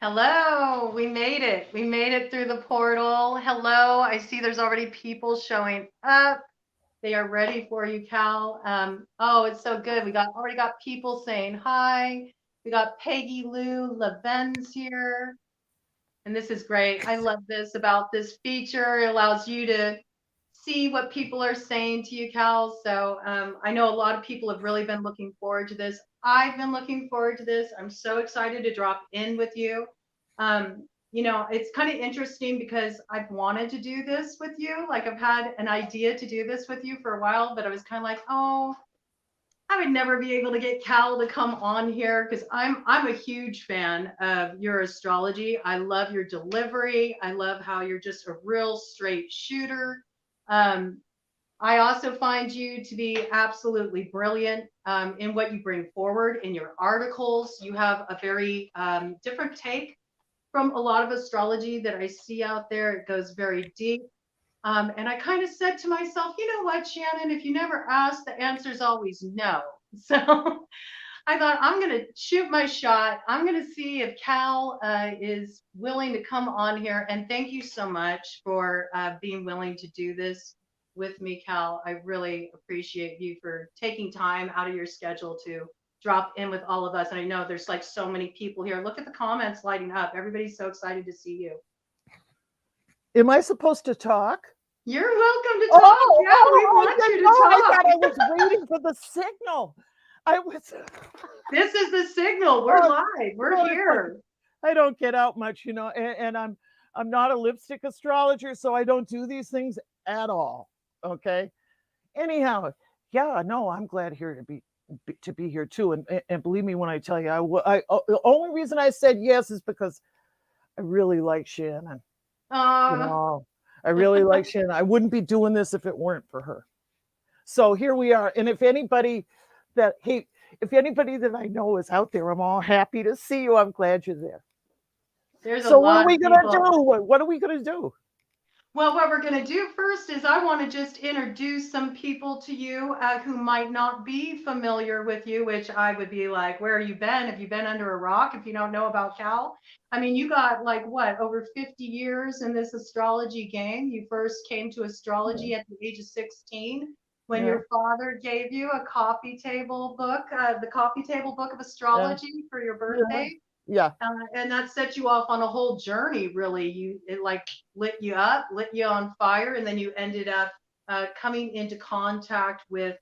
Hello, we made it. We made it through the portal. Hello, I see there's already people showing up. They are ready for you, Cal. Oh, it's so good. We already got people saying hi. We got Peggy Lou Leven's here. And this is great. I love this about this feature. It allows you to see what people are saying to you, Cal. So I know a lot of people have really been looking forward to this. I've been looking forward to this. I'm so excited to drop in with you. It's kind of interesting because I've wanted to do this with you. Like I've had an idea to do this with you for a while, but I was kind of like, oh, I would never be able to get Cal to come on here because I'm a huge fan of your astrology. I love your delivery. I love how you're just a real straight shooter. Um, I also find you to be absolutely brilliant in what you bring forward in your articles. You have a very different take from a lot of astrology that I see out there. It goes very deep. And I kind of said to myself, you know what, Shannon, if you never ask, the answer is always no. So I thought I'm going to shoot my shot. I'm going to see if Cal is willing to come on here. And thank you so much for being willing to do this with me, Cal. I really appreciate you for taking time out of your schedule to drop in with all of us. And I know there's like so many people here. Look at the comments lighting up. Everybody's so excited to see you. Am I supposed to talk? You're welcome to talk. We want you to talk. I thought I was waiting for the signal. I was. This is the signal. We're live. We're here. I don't get out much, and I'm not a lipstick astrologer, so I don't do these things at all. Okay. Anyhow, yeah, no, I'm glad here to be here too, and believe me when I tell you, the only reason I said yes is because I really like Shannon. I really like Shannon. I wouldn't be doing this if it weren't for her. So here we are. And if anybody that I know is out there, I'm all happy to see you. I'm glad you're there. So what are we going to do? What are we going to do? Well, what we're going to do first is I want to just introduce some people to you who might not be familiar with you, which I would be like, where have you been? Have you been under a rock if you don't know about Cal? I mean, you got like what, over 50 years in this astrology game. You first came to astrology at the age of 16 when your father gave you a coffee table book, the coffee table book of astrology for your birthday. Yeah. And that set you off on a whole journey, really. It like lit you up, lit you on fire, and then you ended up coming into contact with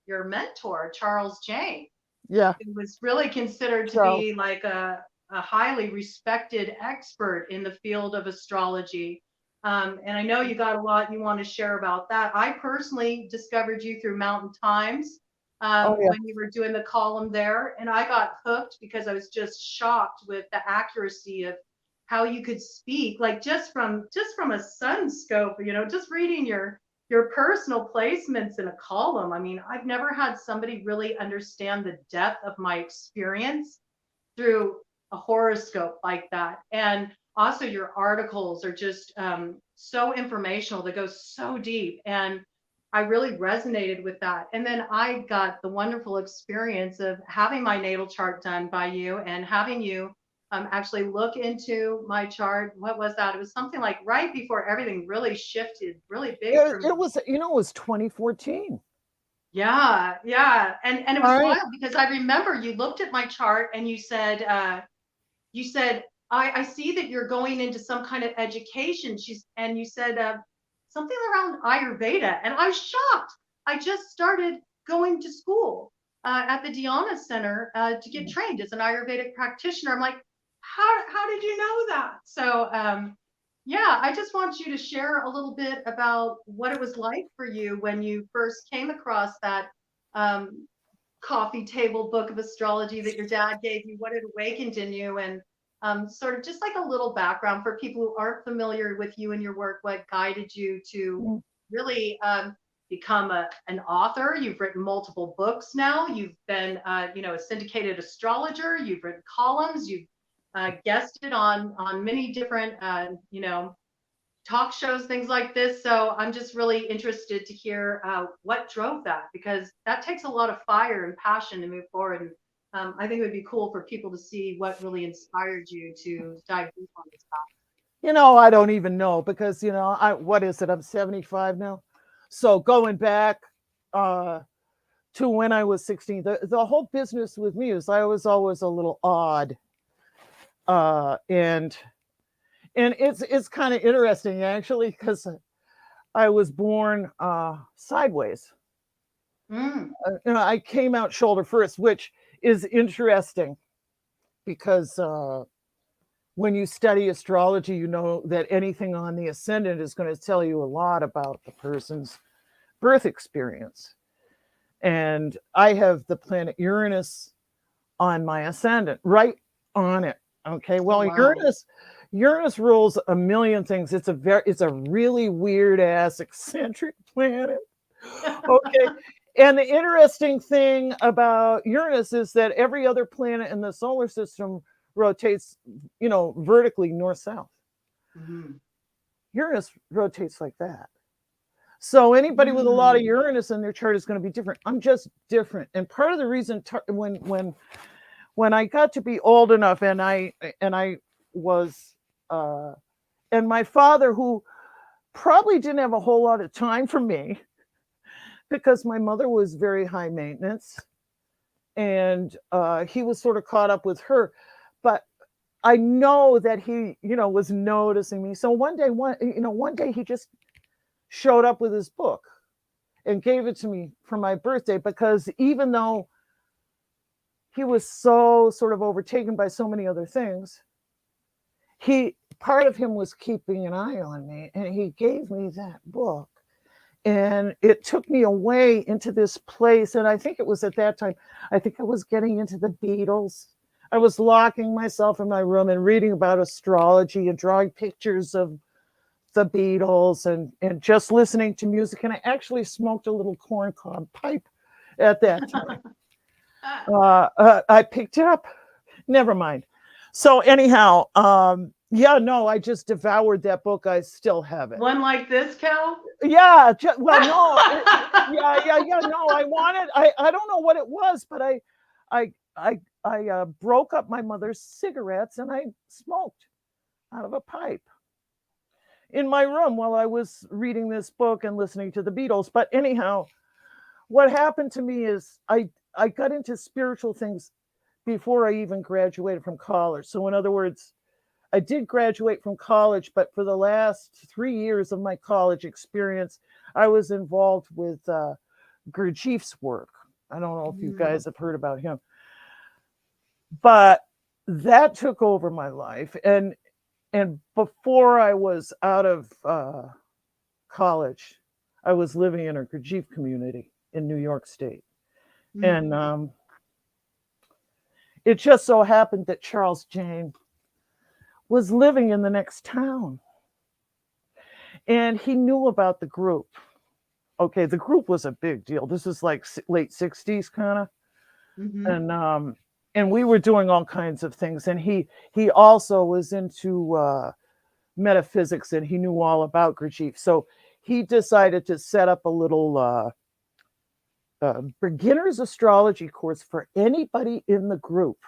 your mentor, Charles Jane. Yeah. Who was really considered to be like a highly respected expert in the field of astrology. And I know you got a lot you want to share about that. I personally discovered you through Mountain Times. When you were doing the column there. And I got hooked because I was just shocked with the accuracy of how you could speak, like just from a sun scope, just reading your personal placements in a column. I mean, I've never had somebody really understand the depth of my experience through a horoscope like that. And also your articles are just so informational. They go so deep. And I really resonated with that. And then I got the wonderful experience of having my natal chart done by you and having you actually look into my chart. What was that? It was something like right before everything really shifted really big. It was 2014. Yeah. And it was wild because I remember you looked at my chart and you said, I see that you're going into some kind of education. And you said, something around Ayurveda. And I was shocked. I just started going to school at the Dhyana Center to get trained as an Ayurvedic practitioner. I'm like, how did you know that? So I just want you to share a little bit about what it was like for you when you first came across that coffee table book of astrology that your dad gave you, what it awakened in you, and sort of just like a little background for people who aren't familiar with you and your work, what guided you to really become an author. You've written multiple books now. You've been, a syndicated astrologer. You've written columns. You've guested on many different, talk shows, things like this. So I'm just really interested to hear what drove that, because that takes a lot of fire and passion to move forward. And I think it would be cool for people to see what really inspired you to dive deep on this topic. I don't even know because what is it? I'm 75 now. So going back to when I was 16, the whole business with me is I was always a little odd. And it's kind of interesting actually because I was born sideways. Mm. I came out shoulder first, which is interesting because when you study astrology, you know that anything on the ascendant is going to tell you a lot about the person's birth experience. And I have the planet Uranus on my ascendant, right on it. Okay, Oh, well, wow. Uranus rules a million things. It's a really weird ass eccentric planet. Okay. And the interesting thing about Uranus is that every other planet in the solar system rotates, vertically north south. Mhm. Uranus rotates like that. So anybody with a lot of Mm. Uranus in their chart is going to be different. I'm just different. And part of the reason when I got to be old enough and I was and my father, who probably didn't have a whole lot of time for me because my mother was very high maintenance and he was sort of caught up with her. But I know that he, was noticing me. So one day he just showed up with his book and gave it to me for my birthday because even though he was so sort of overtaken by so many other things, he part of him was keeping an eye on me and he gave me that book. And it took me away into this place. And I think it was at that time, I think I was getting into the Beatles. I was locking myself in my room and reading about astrology and drawing pictures of the Beatles and just listening to music. And I actually smoked a little corncob pipe at that time. I picked it up. Never mind. So anyhow, yeah, no, I just devoured that book. I still have it. One like this, Cal? Yeah, well, no, yeah. No, I don't know what it was, but I broke up my mother's cigarettes and I smoked out of a pipe in my room while I was reading this book and listening to the Beatles. But anyhow, what happened to me is I got into spiritual things before I even graduated from college. So in other words, I did graduate from college, but for the last 3 years of my college experience, I was involved with Gurdjieff's work. I don't know if you Mm. guys have heard about him, but that took over my life. And before I was out of college, I was living in a Gurdjieff community in New York State, Mm. and it just so happened that Charles Jane was living in the next town and he knew about the group. Okay, the group was a big deal. This is like late 60s kind of. Mhm. And we were doing all kinds of things and he also was into metaphysics and he knew all about Gurdjieff. So he decided to set up a little beginner's astrology course for anybody in the group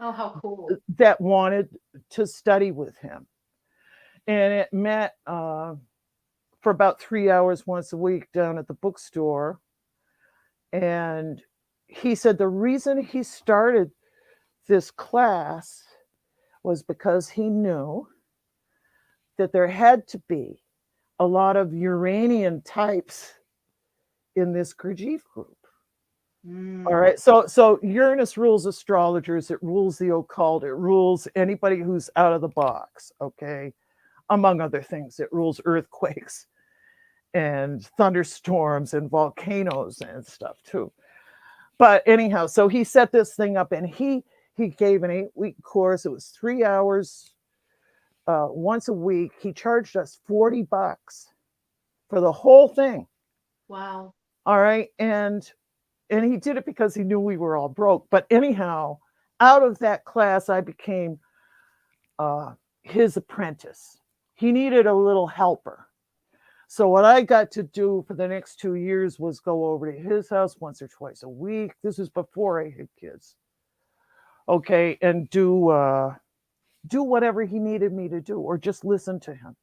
Oh, how cool. that wanted to study with him. And it met for about 3 hours once a week down at the bookstore. And he said the reason he started this class was because he knew that there had to be a lot of Uranian types in this Gurdjieff group. All Mm. right. So Uranus rules astrologers, it rules the occult, it rules anybody who's out of the box, okay? Among other things, it rules earthquakes and thunderstorms and volcanoes and stuff too. But anyhow, so he set this thing up and he gave an 8-week course. It was 3 hours once a week. He charged us $40 for the whole thing. Wow. All right. And he did it because he knew we were all broke. But anyhow, out of that class, I became his apprentice. He needed a little helper. So what I got to do for the next 2 years was go over to his house once or twice a week. This was before I had kids. okay, and do whatever he needed me to do, or just listen to him.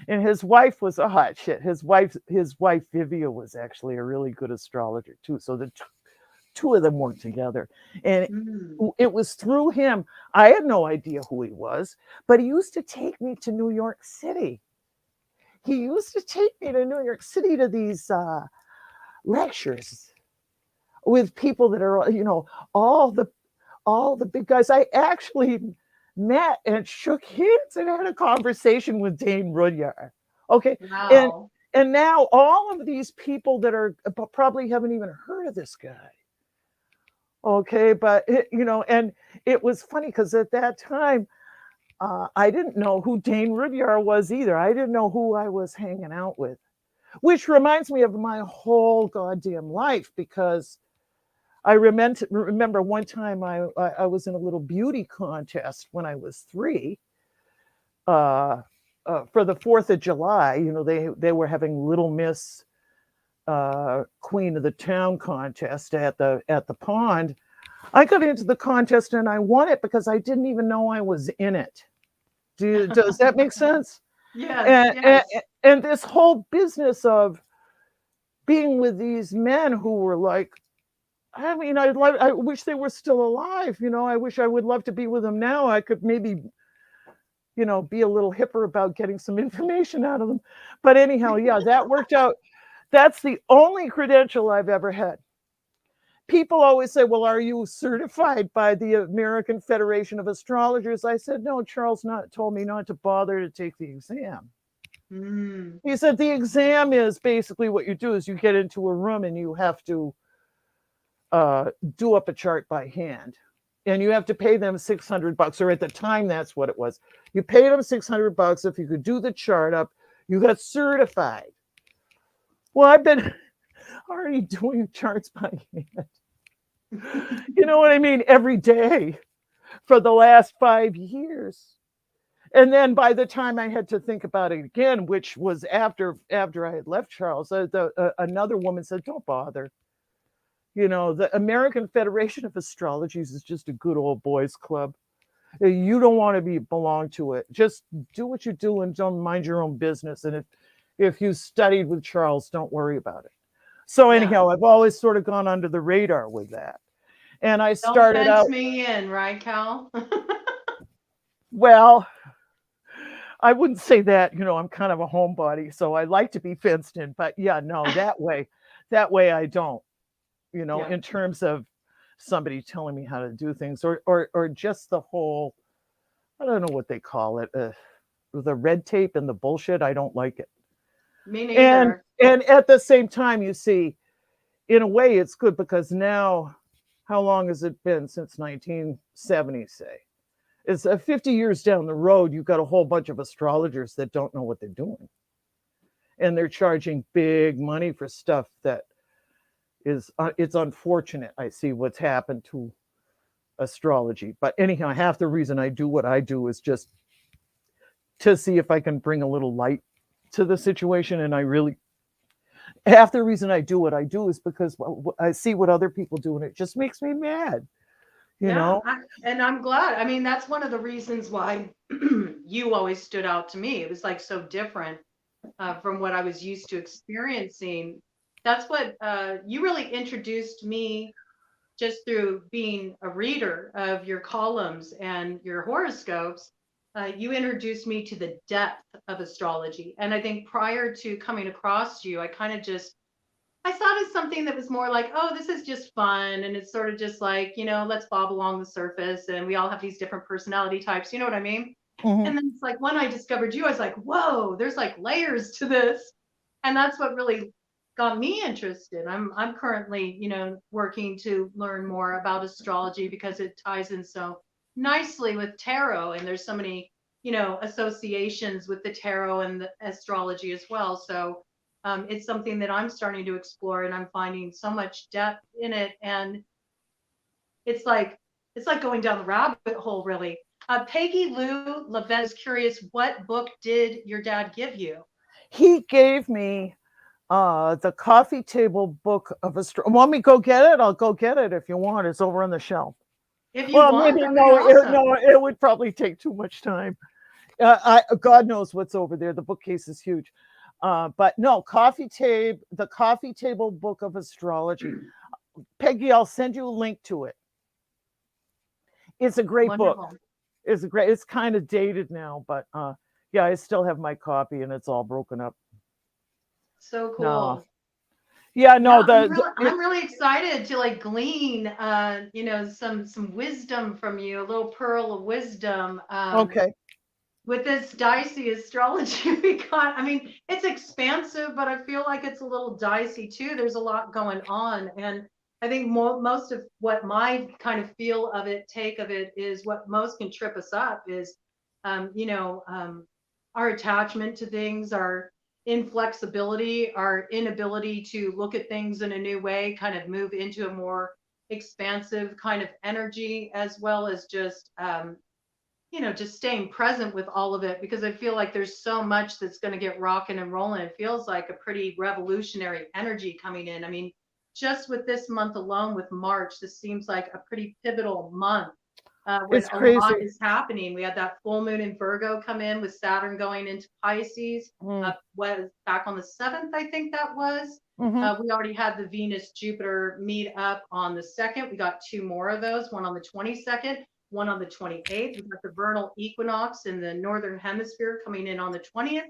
And his wife was a hot shit. His wife Vivia was actually a really good astrologer too. So the two of them worked together, and Mm. it was through him. I had no idea who he was, but he used to take me to New York City. He used to take me to New York City to these lectures with people that are, all the big guys. I actually met and shook hands and had a conversation with Dane Rudyard. Okay, and Wow. and now all of these people that are probably haven't even heard of this guy. Okay, but and it was funny because at that time I didn't know who Dane Rudyard was either. I didn't know who I was hanging out with, which reminds me of my whole goddamn life, because I remember one time I was in a little beauty contest when I was 3, for the 4th of July. They were having Little Miss Queen of the Town contest at the pond. I got into the contest and I won it because I didn't even know I was in it. Does that make sense? Yes, And, and yes. and this whole business of being with these men who were like, I mean, I wish they were still alive. I wish I would love to be with them now. I could maybe, be a little hipper about getting some information out of them. But anyhow, yeah, that worked out. That's the only credential I've ever had. People always say, well, are you certified by the American Federation of Astrologers? I said, no, Charles told me not to bother to take the exam. Mm. He said the exam is basically what you do is you get into a room and you have to do up a chart by hand. And you have to pay them $600, or at the time, that's what it was. You paid them $600. If you could do the chart up, you got certified. Well, I've been already doing charts by hand. You know what I mean? Every day for the last 5 years. And then by the time I had to think about it again, which was after I had left Charles, another woman said, "Don't bother. The American Federation of Astrologies is just a good old boys club. You don't want to belong to it. Just do what you do and don't mind your own business. And if you studied with Charles, don't worry about it." So Yeah. anyhow, I've always sort of gone under the radar with that. And I Don't started fence out, me in, right, Cal? well, I wouldn't say that. I'm kind of a homebody, so I like to be fenced in. But yeah, no, that way I don't. Yeah. In terms of somebody telling me how to do things, or just the whole, I don't know what they call it, the red tape and the bullshit. I don't like it. Me And neither. and at the same time, you see, in a way, it's good because now, how long has it been since 1970? Say, it's 50 years down the road. You've got a whole bunch of astrologers that don't know what they're doing, and they're charging big money for stuff that is it's unfortunate. I see what's happened to astrology, but anyhow, half the reason I do what I do is just to see if I can bring a little light to the situation. And I really, half the reason I do what I do is because I see what other people do, and it just makes me mad, you Yeah, know. and I'm glad. I mean, that's one of the reasons why you always stood out to me. It was like so different from what I was used to experiencing. That's what you really introduced me just through being a reader of your columns and your horoscopes. You introduced me to the depth of astrology. And I think prior to coming across you, I kind of just I saw it as something that was more like, oh, this is just fun. And it's sort of just like, let's bob along the surface. And we all have these different personality types. You know what I mean? Mm-hmm. And then it's like when I discovered you, I was like, whoa, there's like layers to this. And that's what really got me interested. I'm currently, working to learn more about astrology because it ties in so nicely with tarot. And there's so many, associations with the tarot and the astrology as well. So it's something that I'm starting to explore and I'm finding so much depth in it. And it's like going down the rabbit hole, really. Peggy Lou Levette is curious, what book did your dad give you? He gave me the coffee table book of astrology. Want me to go get it? I'll go get it if you want. It's over on the shelf. If you Well, want, maybe that'd be no, awesome. no, it would probably take too much time. God knows what's over there. The bookcase is huge. But no, the coffee table book of astrology. Peggy, I'll send you a link to it. It's a great book. Wonderful. It's kind of dated now, but yeah, I still have my copy and it's all broken up. So No. cool. Yeah, Yeah, no, I'm really excited to like glean you know, some wisdom from you, a little pearl of wisdom. okay. With this dicey astrology we got. I mean, it's expansive, but I feel like it's a little dicey too. There's a lot going on. And I think most of what my kind of feel of it, take of it, is what most can trip us up is, you know, our attachment to things, our inflexibility, our inability to look at things in a new way, kind of move into a more expansive kind of energy, as well as just, you know, just staying present with all of it, because I feel like there's so much that's going to get rocking and rolling. It feels like a pretty revolutionary energy coming in. I mean, just with this month alone, with March, this seems like a pretty pivotal month when It's a lot crazy. is happening. We had that full moon in Virgo come in with Saturn going into Pisces. Mm, Was back on the 7th, I think that was. hmm We already had the Venus Jupiter meet up on the 2nd. We got two more of those, one on the 22nd, one on the 28th. We got the vernal equinox in the northern hemisphere coming in on the 20th.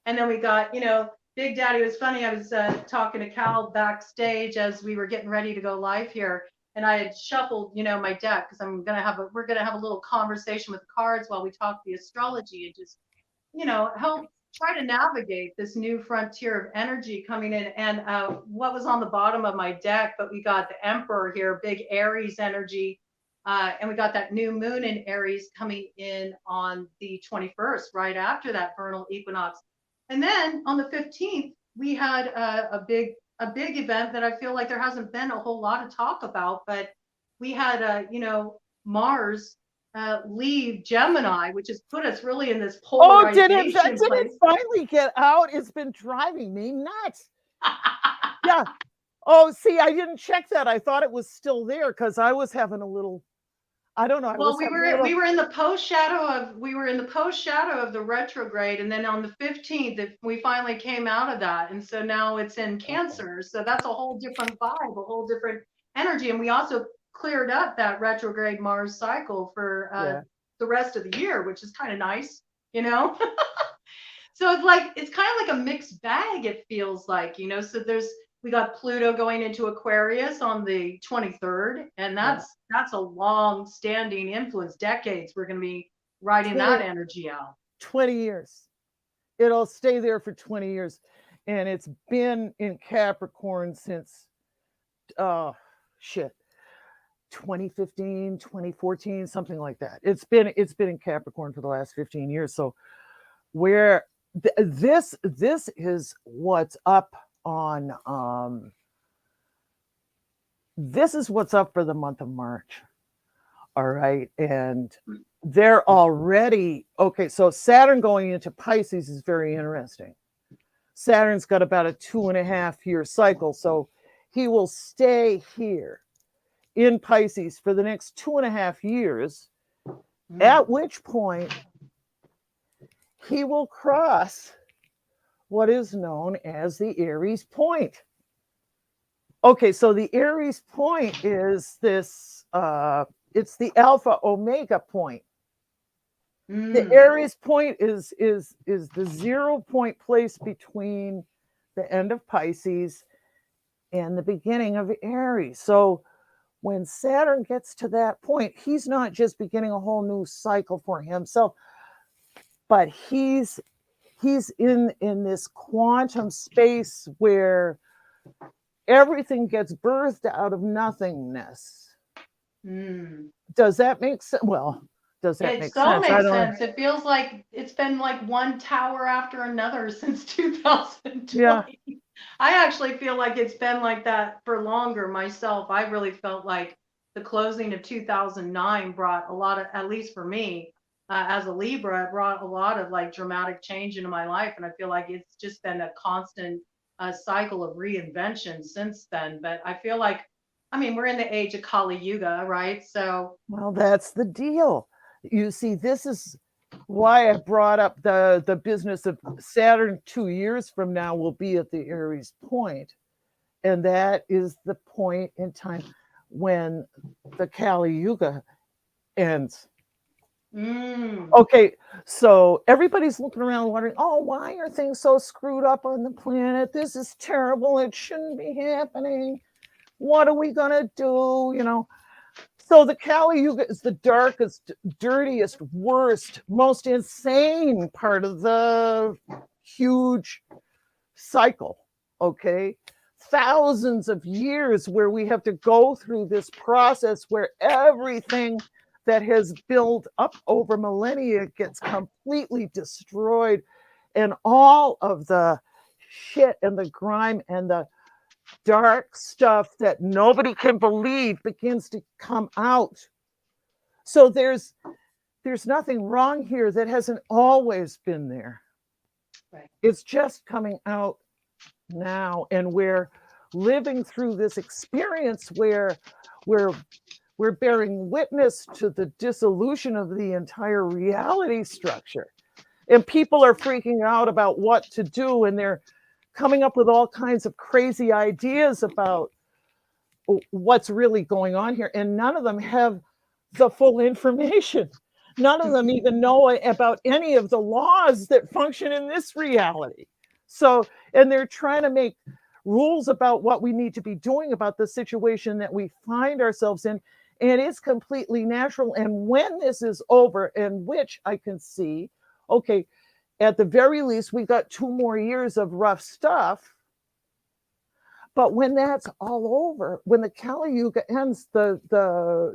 And then we got, you know, Big Daddy. Was funny. I was talking to Cal backstage as we were getting ready to go live here, and I had shuffled, you know, my deck, because we're gonna have a little conversation with the cards while we talk the astrology, and just, you know, help try to navigate this new frontier of energy coming in. And what was on the bottom of my deck, but we got the Emperor here, big Aries energy. And we got that new moon in Aries coming in on the 21st, right after that vernal equinox. And then on the 15th, we had a big event that I feel like there hasn't been a whole lot of talk about, but we had, you know, Mars leave Gemini, which has put us really in this Oh, did polarization it place. finally get out? It's been driving me nuts. Yeah. Oh, see, I didn't check that. I thought it was still there because I was having a little, I don't know, I Well, was having a little. we were in the post shadow of the retrograde, and then on the 15th we finally came out of that, and so now it's in Cancer. So that's a whole different vibe, a whole different energy, and we also cleared up that retrograde Mars cycle for Yeah. the rest of the year, which is kind of nice, you know. So it's like, it's kind of like a mixed bag, it feels like, you know. So we got Pluto going into Aquarius on the 23rd, and Yeah. that's a long standing influence, decades we're going to be riding that 20, energy out. 20 years. It'll stay there for 20 years. And it's been in Capricorn since, oh, shit, 2015, 2014, something like that. It's been in Capricorn for the last 15 years. So where this is what's up on this is what's up for the month of March. All right. And they're already okay. So Saturn going into Pisces is very interesting. Saturn's got about a 2.5 year cycle. So he will stay here in Pisces for the next 2.5 years, at which point he will cross what is known as the Aries point. Okay, so the Aries point is this, it's the Alpha Omega point. The Aries point is the 0 point place between the end of Pisces and the beginning of Aries. So when Saturn gets to that point, he's not just beginning a whole new cycle for himself, but he's in this quantum space where everything gets birthed out of nothingness. Does that make sense? Well, does that It make so sense? I makes don't know. sense. It feels like it's been like one tower after another since 2020. Yeah. I actually feel like it's been like that for longer myself. I really felt like the closing of 2009 brought a lot of, at least for me, as a Libra, it brought a lot of like dramatic change into my life. And I feel like it's just been a constant cycle of reinvention since then. But I feel like I mean, we're in the age of Kali Yuga, right? So, Well, that's the deal. You see, this is why I brought up the business of Saturn 2 years from now will be at the Aries point. And that is the point in time when the Kali Yuga ends. Okay, so everybody's looking around wondering, oh, why are things so screwed up on the planet? This is terrible. It shouldn't be happening. What are we going to do? You know, so the Kali Yuga is the darkest, dirtiest, worst, most insane part of the huge cycle. Okay. Thousands of years where we have to go through this process where everything that has built up over millennia gets completely destroyed, and all of the shit and the grime and the dark stuff that nobody can believe begins to come out. So there's nothing wrong here that hasn't always been there. right. It's just coming out now, and we're living through this experience where we're bearing witness to the dissolution of the entire reality structure, and people are freaking out about what to do, and they're coming up with all kinds of crazy ideas about what's really going on here, and none of them have the full information. None of them even know about any of the laws that function in this reality. So, and they're trying to make rules about what we need to be doing about the situation that we find ourselves in. And it's completely natural. And when this is over, and which I can see, okay, at the very least, we got 2 more years of rough stuff. But when that's all over, when the Kali Yuga ends, the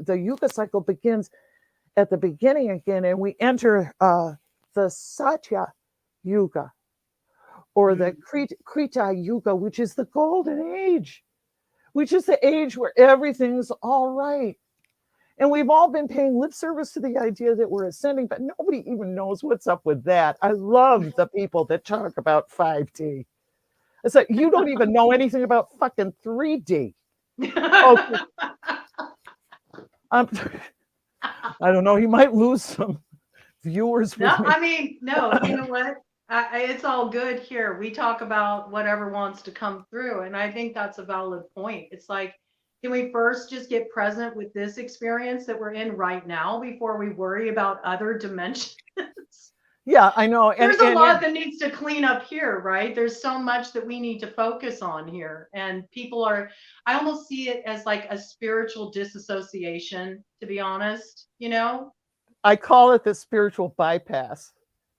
Yuga cycle begins at the beginning again, and we enter the Satya Yuga, or the Krita Yuga, which is the golden age, which is the age where everything's all right. And we've all been paying lip service to the idea that we're ascending, but nobody even knows what's up with that. I love the people that talk about 5D. It's like, you don't even know anything about fucking 3D. Okay. I don't know. He might lose some viewers. No, I mean, no, you know what? It's all good here. We talk about whatever wants to come through. And I think that's a valid point. It's like, can we first just get present with this experience that we're in right now before we worry about other dimensions? Yeah, I know. There's a lot that needs to clean up here, right? There's so much that we need to focus on here. And people are, I almost see it as like a spiritual disassociation, to be honest, you know? I call it the spiritual bypass.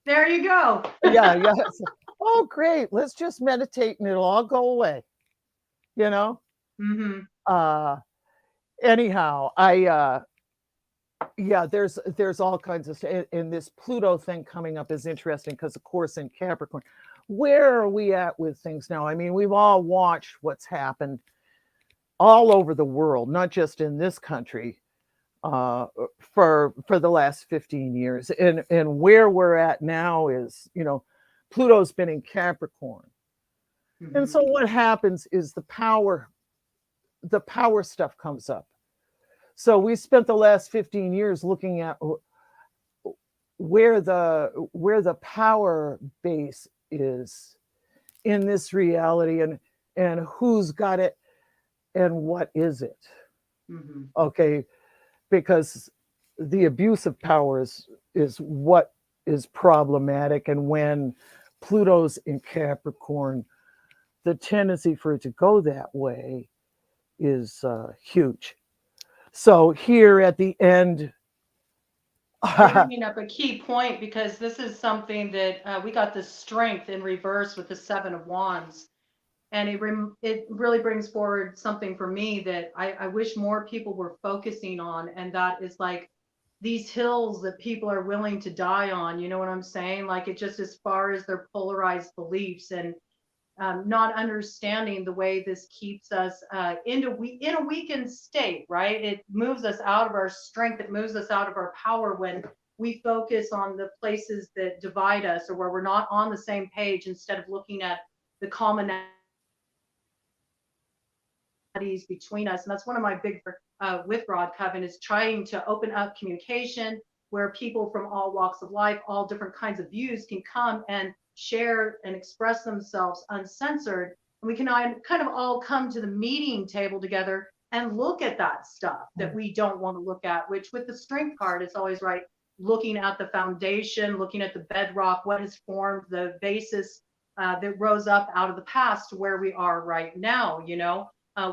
There you go. Yeah. Oh, great. Let's just meditate and it'll all go away. You know? Anyhow, there's all kinds of stuff. And this Pluto thing coming up is interesting because, of course, in Capricorn, where are we at with things now? I mean, we've all watched what's happened all over the world, not just in this country, for the last 15 years. And where we're at now is, you know, Pluto's been in Capricorn. And so what happens is the power stuff comes up. So we spent the last 15 years looking at where the power base is in this reality, and who's got it and what is it. Okay, because the abuse of power is what is problematic, and when Pluto's in Capricorn, the tendency for it to go that way is huge. So here at the end, you're bringing up a key point, because this is something that we got the strength in reverse with the 7 of Wands, and it really brings forward something for me that I wish more people were focusing on, and that is like these hills that people are willing to die on. You know what I'm saying? Like, it just, as far as their polarized beliefs, and not understanding the way this keeps us in a weakened state, right? It moves us out of our strength. It moves us out of our power when we focus on the places that divide us, or where we're not on the same page, instead of looking at the commonality commonalities between us. And that's one of my big with Rod Coven is trying to open up communication where people from all walks of life, all different kinds of views can come and share and express themselves uncensored. And we can kind of all come to the meeting table together and look at that stuff that we don't want to look at, which with the strength card, it's always right. Looking at the foundation, looking at the bedrock, what has formed the basis that rose up out of the past to where we are right now.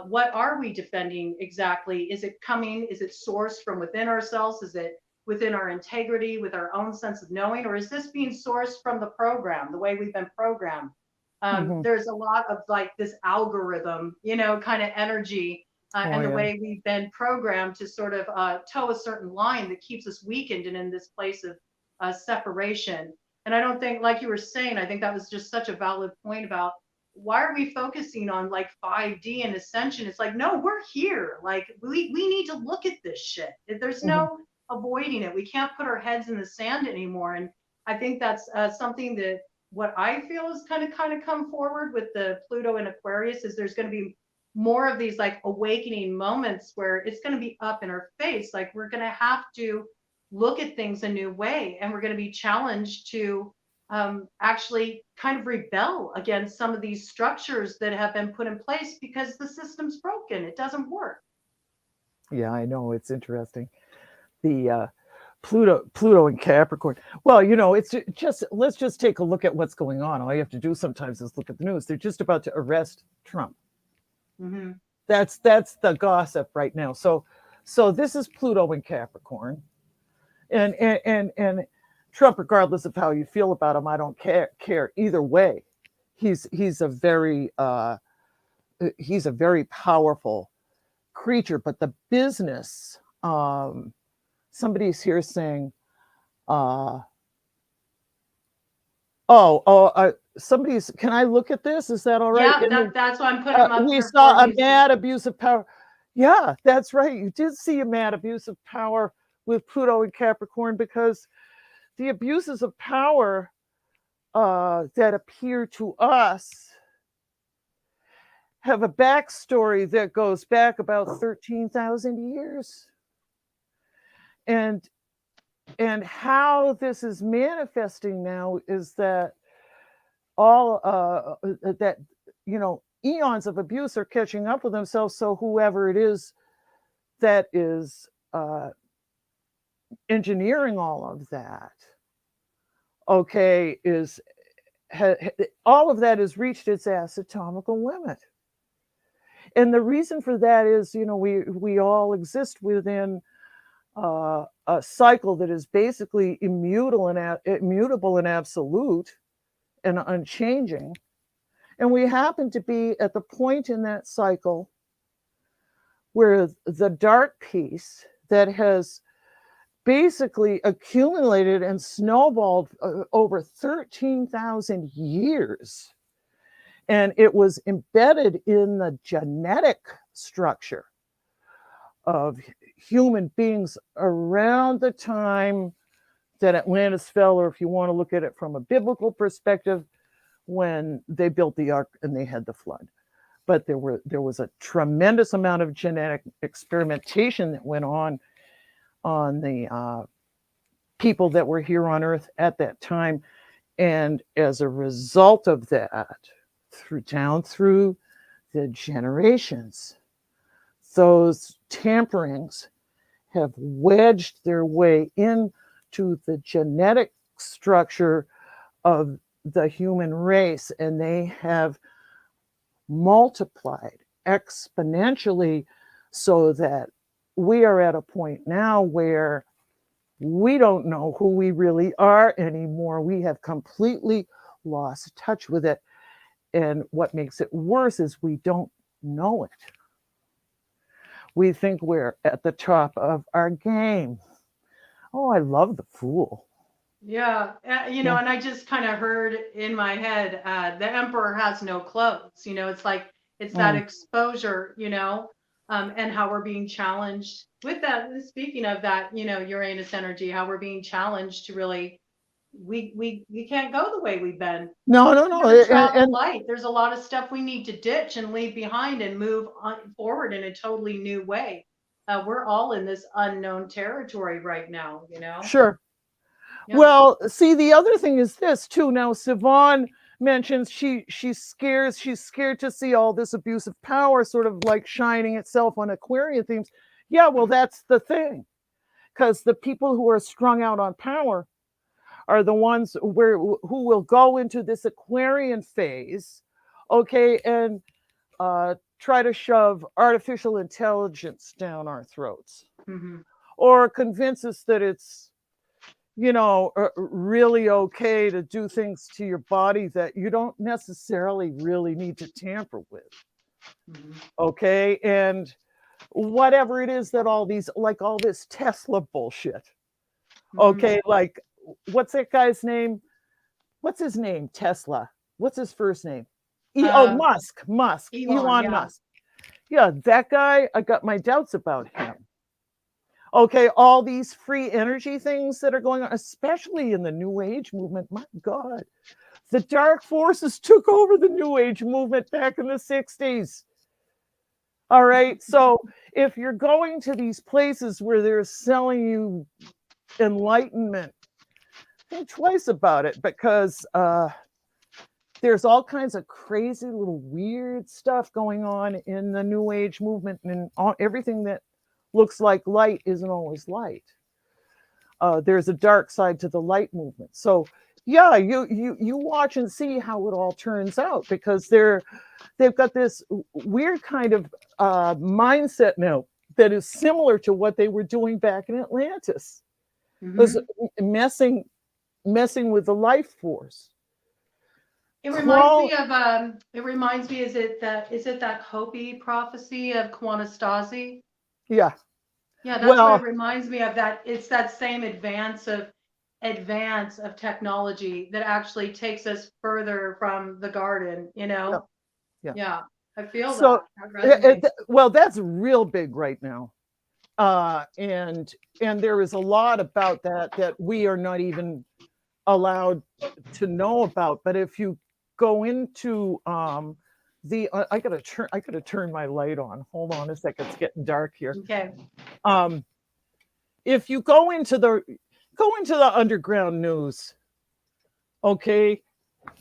What are we defending exactly? Is it coming? Is it sourced from within ourselves? Is it within our integrity, with our own sense of knowing? Or is this being sourced from the program, the way we've been programmed? There's a lot of like this algorithm, kind of energy and the way we've been programmed to sort of toe a certain line that keeps us weakened and in this place of separation. And I don't think, like you were saying, I think that was just such a valid point about why are we focusing on like 5D and ascension? It's like, no, we're here. Like we need to look at this shit. There's no avoiding it. We can't put our heads in the sand anymore. And I think that's something that what I feel is kind of come forward with the Pluto and Aquarius is there's going to be more of these like awakening moments where it's going to be up in our face. Like we're going to have to look at things a new way, and we're going to be challenged to actually kind of rebel against some of these structures that have been put in place because the system's broken. It doesn't work. Yeah, I know. It's interesting. The Pluto and Capricorn. Well, it's just let's just take a look at what's going on. All you have to do sometimes is look at the news. They're just about to arrest Trump. Mm-hmm. That's the gossip right now. So this is Pluto and Capricorn, and Trump, regardless of how you feel about him, I don't care either way. He's a very powerful creature. But the business, somebody's here saying, somebody's. Can I look at this? Is that all right? Yeah, that's why I'm putting them up. We saw a mad abuse of power. Yeah, that's right. You did see a mad abuse of power with Pluto and Capricorn, because the abuses of power that appear to us have a backstory that goes back about 13,000 years. And how this is manifesting now is that all that eons of abuse are catching up with themselves. So whoever it is that is engineering all of that, all of that has reached its astronomical limit. And the reason for that is, we all exist within a cycle that is basically immutable and absolute and unchanging. And we happen to be at the point in that cycle where the dark piece that has basically accumulated and snowballed over 13,000 years. And it was embedded in the genetic structure of human beings around the time that Atlantis fell, or if you want to look at it from a biblical perspective, when they built the ark and they had the flood. But there was a tremendous amount of genetic experimentation that went on the people that were here on Earth at that time. And as a result of that, down through the generations, those tamperings have wedged their way into the genetic structure of the human race, and they have multiplied exponentially, so that we are at a point now where we don't know who we really are anymore. We have completely lost touch with it. And what makes it worse is we don't know it. We think we're at the top of our game. Oh, I love the Fool. Yeah, and I just kind of heard in my head, the emperor has no clothes. It's like it's that exposure, and how we're being challenged with that. Speaking of that, Uranus energy, how we're being challenged to really we can't go the way we've been. No, no, We no. haven't traveled light. There's a lot of stuff we need to ditch and leave behind and move on forward in a totally new way. We're all in this unknown territory right now, you know? Sure. Yeah. Well, see, the other thing is this too. Now, Siobhan mentions she's scared to see all this abusive power sort of like shining itself on Aquarian themes. Yeah, well, that's the thing, because the people who are strung out on power are the ones who will go into this Aquarian phase, okay, and try to shove artificial intelligence down our throats, or convince us that it's, you know, really okay to do things to your body that you don't necessarily really need to tamper with. Okay. And whatever it is that all these, like all this Tesla bullshit. Okay. Like, what's that guy's name? What's his name? Tesla. What's his first name? Musk. Elon Musk. Yeah, that guy, I got my doubts about him. Okay, all these free energy things that are going on, especially in the New Age movement. My God, the dark forces took over the New Age movement back in the 60s. All right, so if you're going to these places where they're selling you enlightenment, think twice about it, because there's all kinds of crazy little weird stuff going on in the New Age movement, and everything that looks like light isn't always light. There's a dark side to the light movement. So yeah, you watch and see how it all turns out, because they've got this weird kind of mindset now that is similar to what they were doing back in Atlantis. It was messing with the life force. It reminds me, is it that Hopi prophecy of Quanastasi? Yeah. Yeah, that's what it reminds me of. That it's that same advance of technology that actually takes us further from the garden, you know? Yeah. I feel so that. Well, that's real big right now. And there is a lot about that we are not even allowed to know about. But if you go into I gotta turn my light on. Hold on a second, it's getting dark here. Okay. If you go into the underground news, okay,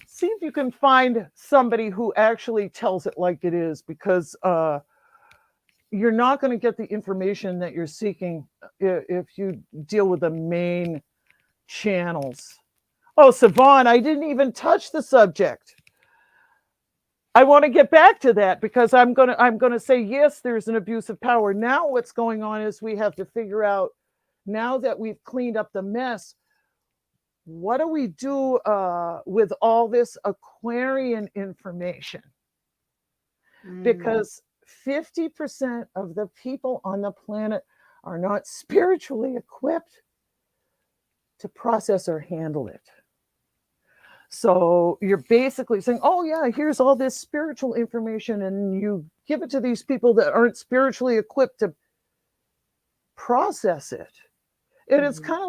see if you can find somebody who actually tells it like it is, because you're not going to get the information that you're seeking if you deal with the main channels. Oh, Siobhan, I didn't even touch the subject. I want to get back to that, because I'm going to say, yes, there's an abuse of power. Now what's going on is we have to figure out, now that we've cleaned up the mess, what do we do with all this Aquarian information? Because 50% of the people on the planet are not spiritually equipped to process or handle it. So you're basically saying, oh yeah, here's all this spiritual information, and you give it to these people that aren't spiritually equipped to process it. And it's kind of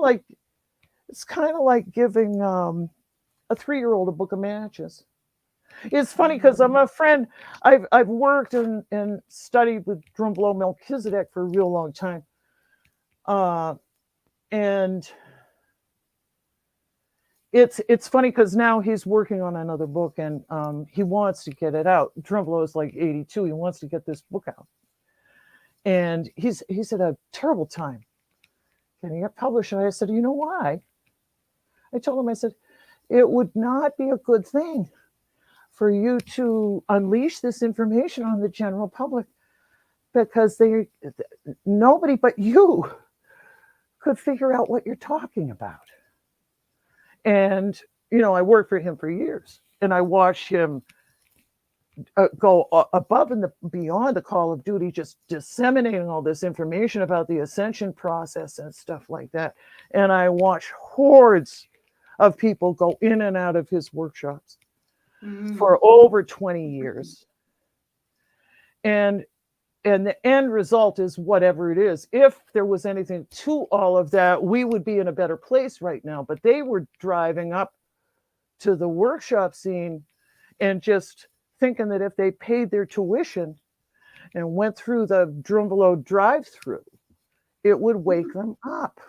like giving a 3-year-old a book of matches. It's funny, because I'm a friend. I've worked and studied with Drumbelow Melchizedek for a real long time, and it's funny because now he's working on another book, and he wants to get it out. Drumbelow is like 82. He wants to get this book out, and he's had a terrible time getting it published. And I said, you know why? I told him, I said, it would not be a good thing for you to unleash this information on the general public, because nobody but you could figure out what you're talking about. And, you know, I worked for him for years, and I watched him go above and beyond the call of duty, just disseminating all this information about the ascension process and stuff like that. And I watched hordes of people go in and out of his workshops for over 20 years. And and the end result is whatever it is. If there was anything to all of that, we would be in a better place right now. But they were driving up to the workshop scene and just thinking that if they paid their tuition and went through the Drumbelow drive-through, it would wake them up.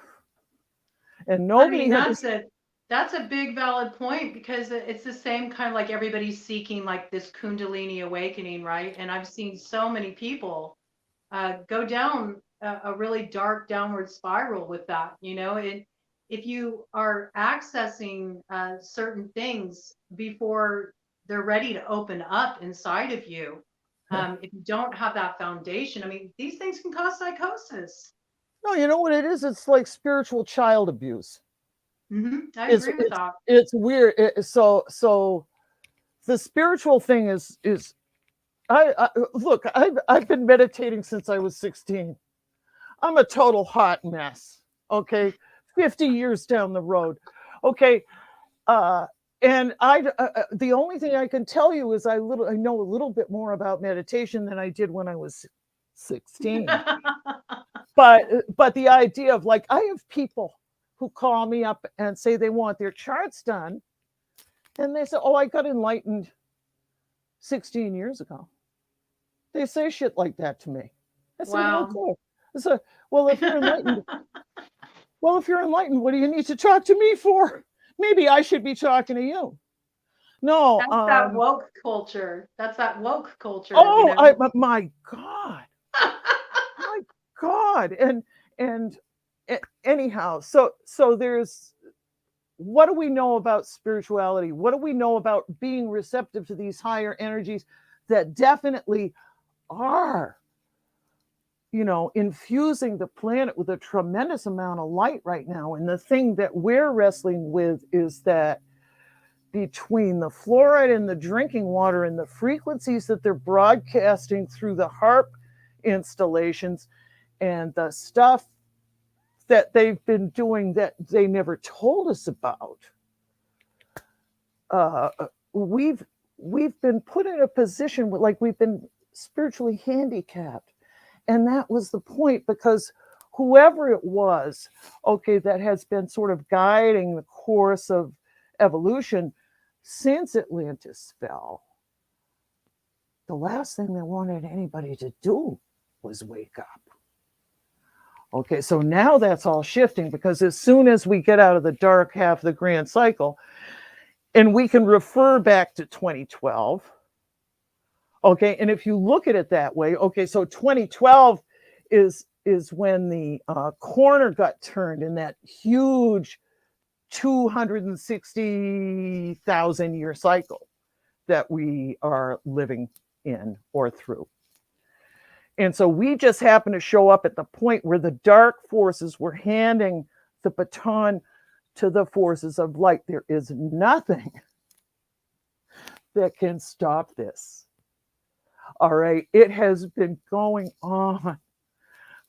And nobody that's a big valid point, because it's the same kind of like everybody's seeking like this Kundalini awakening, right? And I've seen so many people go down a really dark downward spiral with that. And if you are accessing certain things before they're ready to open up inside of you, if you don't have that foundation, I mean, these things can cause psychosis. No, you know what it is? It's like spiritual child abuse. I It's agree with that. it's weird. So the spiritual thing is I look. I've been meditating since I was 16. I'm a total hot mess. Okay, 50 years down the road. Okay, and the only thing I can tell you is I know a little bit more about meditation than I did when I was 16. But the idea of, like, I have people who call me up and say they want their charts done, and they say, "Oh, I got enlightened 16 years ago." They say shit like that to me. I said, "Well, Wow. cool." I said, "Well, if you're enlightened, what do you need to talk to me for? Maybe I should be talking to you." No, That's that woke culture. That's that woke culture, oh, my God, my God, and anyhow, so there's, what do we know about spirituality? What do we know about being receptive to these higher energies that definitely are, infusing the planet with a tremendous amount of light right now? And the thing that we're wrestling with is that between the fluoride in the drinking water and the frequencies that they're broadcasting through the HARP installations and the stuff that they've been doing that they never told us about, we've been put in a position where, like, we've been spiritually handicapped. And that was the point, because whoever it was, okay, that has been sort of guiding the course of evolution since Atlantis fell, the last thing they wanted anybody to do was wake up. Okay, so now that's all shifting, because as soon as we get out of the dark half of the grand cycle, and we can refer back to 2012, okay, and if you look at it that way, okay, so 2012 is when the corner got turned in that huge 260,000 year cycle that we are living in or through. And so we just happen to show up at the point where the dark forces were handing the baton to the forces of light. There is nothing that can stop this. All right. It has been going on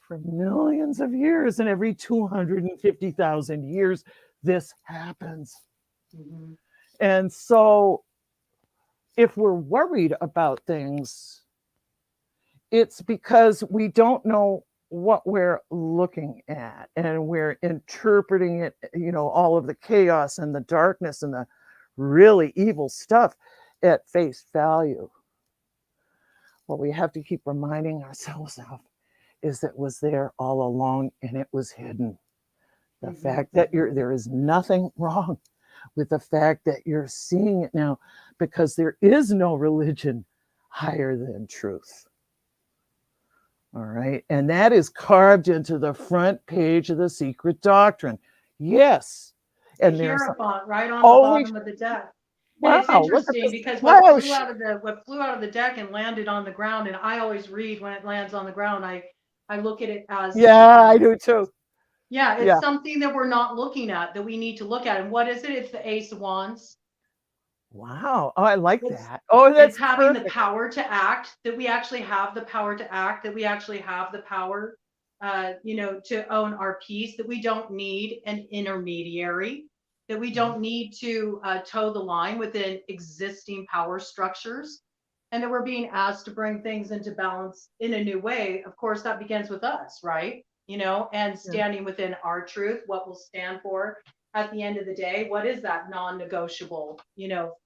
for millions of years, and every 250,000 years, this happens. Mm-hmm. And so if we're worried about things, it's because we don't know what we're looking at, and we're interpreting it, all of the chaos and the darkness and the really evil stuff at face value. What we have to keep reminding ourselves of is that it was there all along, and it was hidden. The fact that there is nothing wrong with the fact that you're seeing it now, because there is no religion higher than truth. All right. And that is carved into the front page of the secret doctrine. Yes. And the hierophant right on the bottom of the deck. And it's interesting because what flew out of the deck and landed on the ground, and I always read when it lands on the ground, I look at it as, I do too. Yeah, it's something that we're not looking at, that we need to look at. And what is it? It's the Ace of Wands. Wow. Oh, I like that. Oh, that's having perfect. The power to act, that we actually have the power to act, that we actually have the power, to own our peace, that we don't need an intermediary, that we don't need to toe the line within existing power structures. and that we're being asked to bring things into balance in a new way. Of course, that begins with us, right? And Yeah. standing within our truth, what we'll stand for at the end of the day, what is that non-negotiable,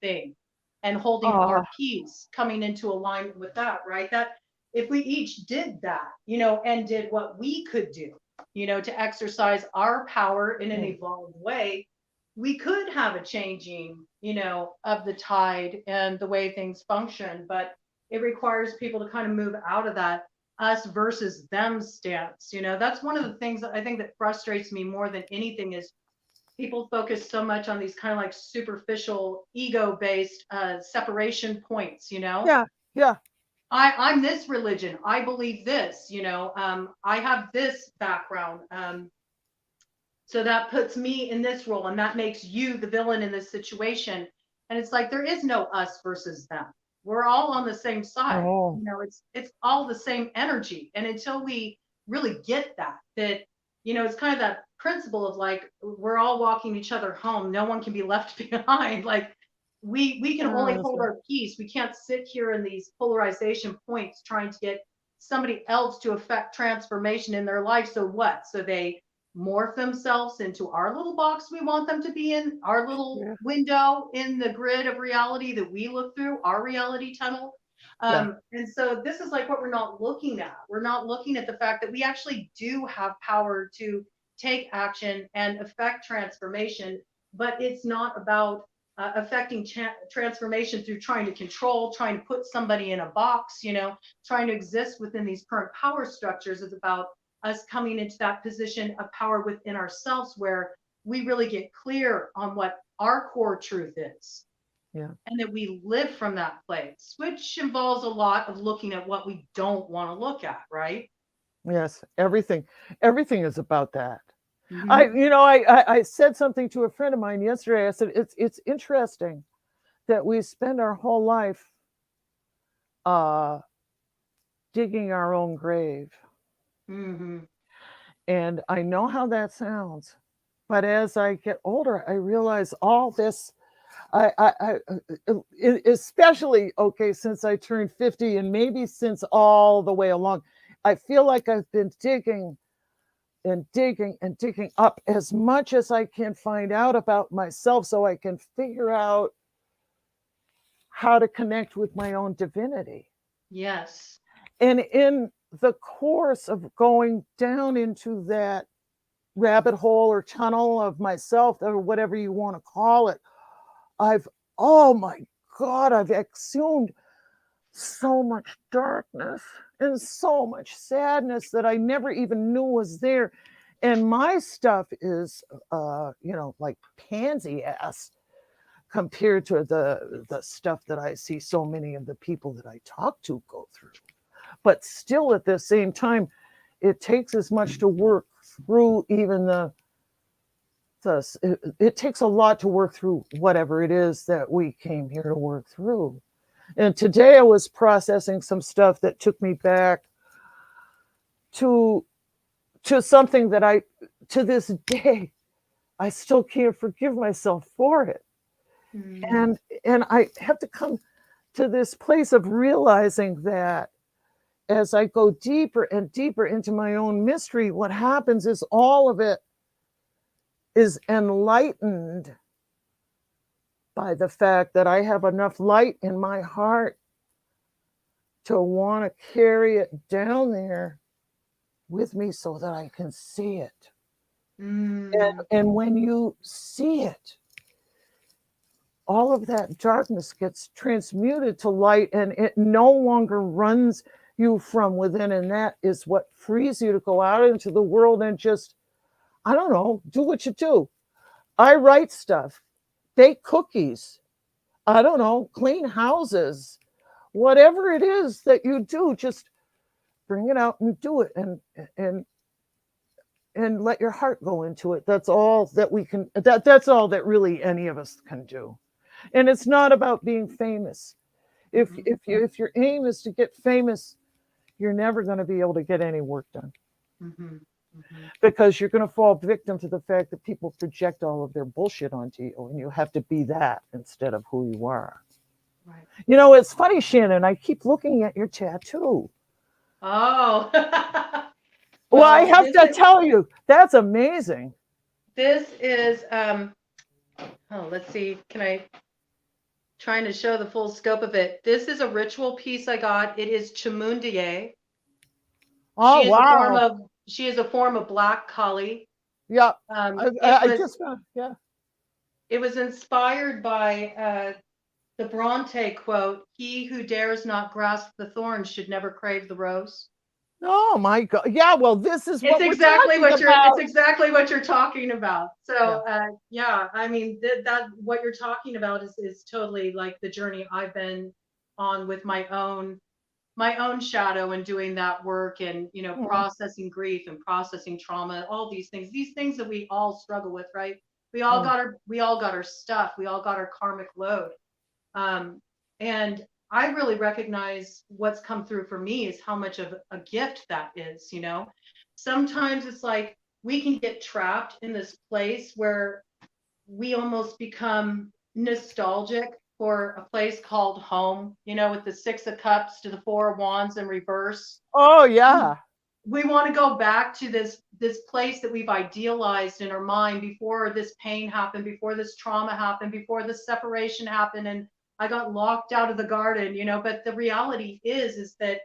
thing, and holding Oh, our peace, coming into alignment with that, right? That if we each did that, and did what we could do, to exercise our power in an yeah. evolved way, we could have a changing, of the tide and the way things function. But it requires people to kind of move out of that us versus them stance. That's one of the things that I think that frustrates me more than anything is people focus so much on these kind of like superficial ego based separation points. Yeah. Yeah. I'm this religion, I believe this, I have this background, so that puts me in this role, and that makes you the villain in this situation. And it's like there is no us versus them. We're all on the same side. Oh, It's all the same energy. And until we really get that, it's kind of that principle of like we're all walking each other home. No one can be left behind. Like we can only hold honestly. our peace. We can't sit here in these polarization points trying to get somebody else to affect transformation in their life. So what? So they morph themselves into our little box we want them to be in, our little Yeah. window in the grid of reality that we look through, our reality tunnel. Yeah. And so this is like what we're not looking at. We're not looking at the fact that we actually do have power to take action and affect transformation, but it's not about affecting transformation through trying to control, trying to put somebody in a box, trying to exist within these current power structures. It's about us coming into that position of power within ourselves where we really get clear on what our core truth is. Yeah. And that we live from that place, which involves a lot of looking at what we don't want to look at, right? Yes. Everything is about that. Mm-hmm. I said something to a friend of mine yesterday. I said, it's interesting that we spend our whole life uh, digging our own grave. Mm-hmm. And I know how that sounds. But as I get older, I realize all this, especially, okay, since I turned 50 and maybe since all the way along, I feel like I've been digging and digging and digging up as much as I can find out about myself so I can figure out how to connect with my own divinity. Yes. And in the course of going down into that rabbit hole or tunnel of myself, or whatever you want to call it, I've, oh my God, I've exhumed so much darkness and so much sadness that I never even knew was there. And my stuff is, like pansy ass compared to the stuff that I see so many of the people that I talk to go through. But still, at the same time, it takes as much to work through even it takes a lot to work through whatever it is that we came here to work through. And today I was processing some stuff that took me back to something that I, to this day, I still can't forgive myself for it. Mm-hmm. And I have to come to this place of realizing that as I go deeper and deeper into my own mystery, what happens is all of it is enlightened by the fact that I have enough light in my heart to want to carry it down there with me so that I can see it. Mm-hmm. And when you see it, all of that darkness gets transmuted to light and it no longer runs you from within. And that is what frees you to go out into the world and just, I don't know, do what you do. I write stuff, bake cookies, I don't know, clean houses, whatever it is that you do, just bring it out and do it and and let your heart go into it. That's all that we can, that's all that really any of us can do. And it's not about being famous. If your aim is to get famous, you're never going to be able to get any work done Mm-hmm. Mm-hmm. because you're going to fall victim to the fact that people project all of their bullshit onto you and you have to be that instead of who you are. Right. You know, it's funny, Shannon. I keep looking at your tattoo. Oh, Well, I well, have to tell you, that's amazing. this is oh, let's see. Can I trying to show the full scope of it? This is a ritual piece I got. It is Chamundier. Oh, wow. She is a form of Black Kali. Yeah. It I was just, yeah. it was inspired by the Bronte quote, "He who dares not grasp the thorn should never crave the rose." Oh my God. Yeah. Well, this is what we're talking It's about. exactly what you're talking about. Yeah. So yeah, I mean that what you're talking about is totally like the journey I've been on with my own shadow and doing that work and Mm, processing grief and processing trauma, all these things that we all struggle with, right? mm, We all got our stuff, we all got our karmic load. And I really recognize what's come through for me is how much of a gift that is, Sometimes it's like we can get trapped in this place where we almost become nostalgic for a place called home, with the Six of Cups to the Four of Wands in reverse. oh, We, yeah. we want to go back to this place that we've idealized in our mind before this pain happened, before this trauma happened, before this separation happened, and I got locked out of the garden, But the reality is that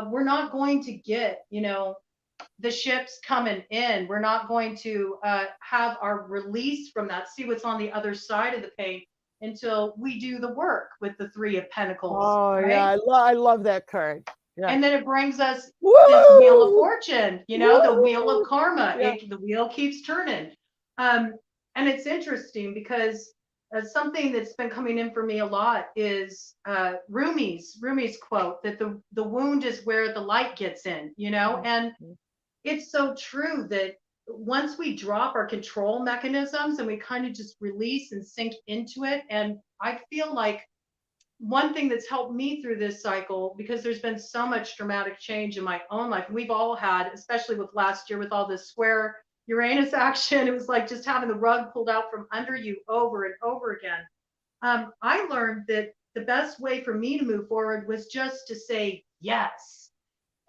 we're not going to get, the ships coming in. We're not going to have our release from that, see what's on the other side of the pain until we do the work with the Three of Pentacles, Oh, yeah. right? I love that card. Yeah. And then it brings us this Wheel of Woo! Fortune, the Wheel of Woo! Karma. Yeah. The wheel keeps turning. Um, and it's interesting because something that's been coming in for me a lot is Rumi's quote that the wound is where the light gets in, and it's so true that once we drop our control mechanisms and we kind of just release and sink into it. And I feel like one thing that's helped me through this cycle, because there's been so much dramatic change in my own life, and we've all had, especially with last year with all this square Uranus action, it was like just having the rug pulled out from under you over and over again. I learned that the best way for me to move forward was just to say yes.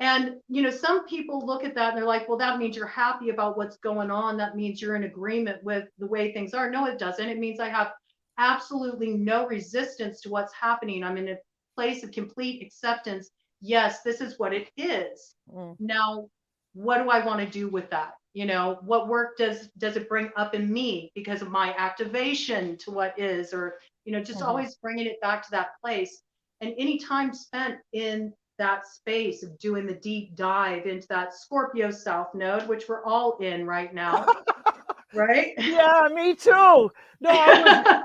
And, some people look at that and they're like, well, that means you're happy about what's going on. That means you're in agreement with the way things are. No, it doesn't. It means I have absolutely no resistance to what's happening. I'm in a place of complete acceptance. Yes, this is what it is. Mm, Now, what do I want to do with that? What work does it bring up in me because of my activation to what is, or, just mhm. always bringing it back to that place. And any time spent in that space of doing the deep dive into that Scorpio South Node, which we're all in right now, right? Yeah, me too. No, I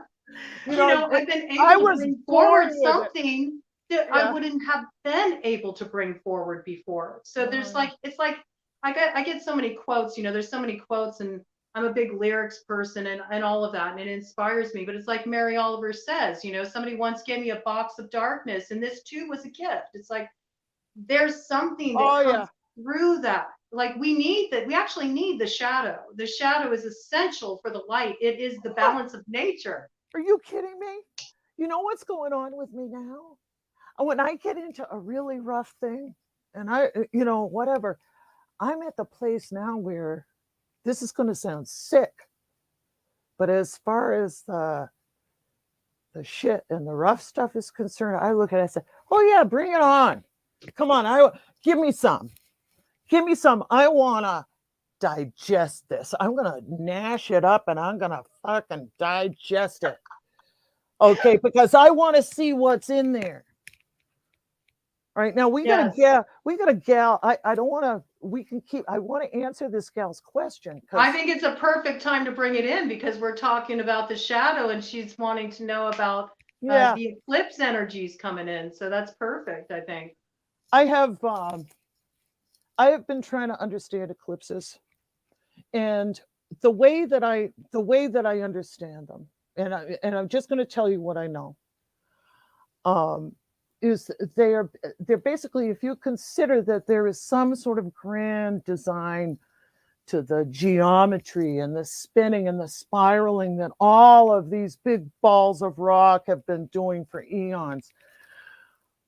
was, I've been I able to was bring born forward with it. something that I Yeah. wouldn't have been able to bring forward before. So Oh, there's yeah. like, it's like I get so many quotes, there's so many quotes, and I'm a big lyrics person and all of that, and it inspires me. But it's like Mary Oliver says, somebody once gave me a box of darkness, and this too was a gift. It's like there's something that Oh, comes yeah. through that. Like we need that. We actually need the shadow. The shadow is essential for the light. It is the Oh, balance of nature. are you kidding me? You know what's going on with me now? When I get into a really rough thing, and whatever, I'm at the place now where this is going to sound sick, but as far as the shit and the rough stuff is concerned, I look at it and say, "Oh yeah, bring it on! Come on, give me some, give me some. I wanna digest this. I'm gonna gnash it up, and I'm gonna fucking digest it." Okay, because I want to see what's in there. All right, now we got a Yes. gal. We got a gal. I don't want to. We can keep. I want to answer this gal's question I because think it's a perfect time to bring it in because we're talking about the shadow and she's wanting to know about yeah, the eclipse energies coming in. So that's perfect, I think. I have. I have been trying to understand eclipses, and the way that I understand them, and I'm just going to tell you what I know. Um, is they're basically, if you consider that there is some sort of grand design to the geometry and the spinning and the spiraling that all of these big balls of rock have been doing for eons.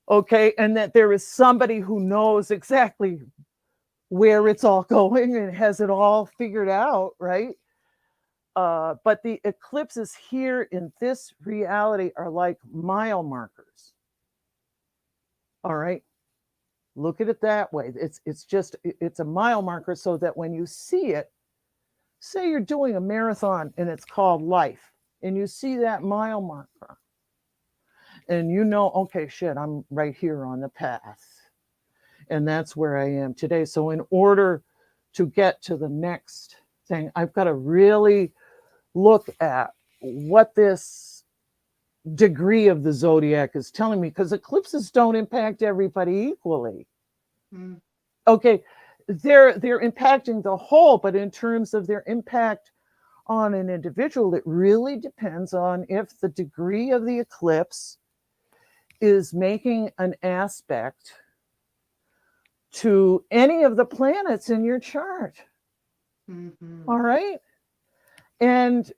Okay, and that there is somebody who knows exactly where it's all going and has it all figured out, right? But the eclipses here in this reality are like mile markers. All right, look at it that way. It's a mile marker, so that when you see it, say you're doing a marathon and it's called life, and you see that mile marker, and you know, okay, shit, I'm right here on the path, and that's where I am today. So in order to get to the next thing, I've got to really look at what this degree of the zodiac is telling me, because eclipses don't impact everybody equally. Mm. Okay, they're impacting the whole, but in terms of their impact on an individual, it really depends on if the degree of the eclipse is making an aspect to any of the planets in your chart. Mm-hmm. All right, and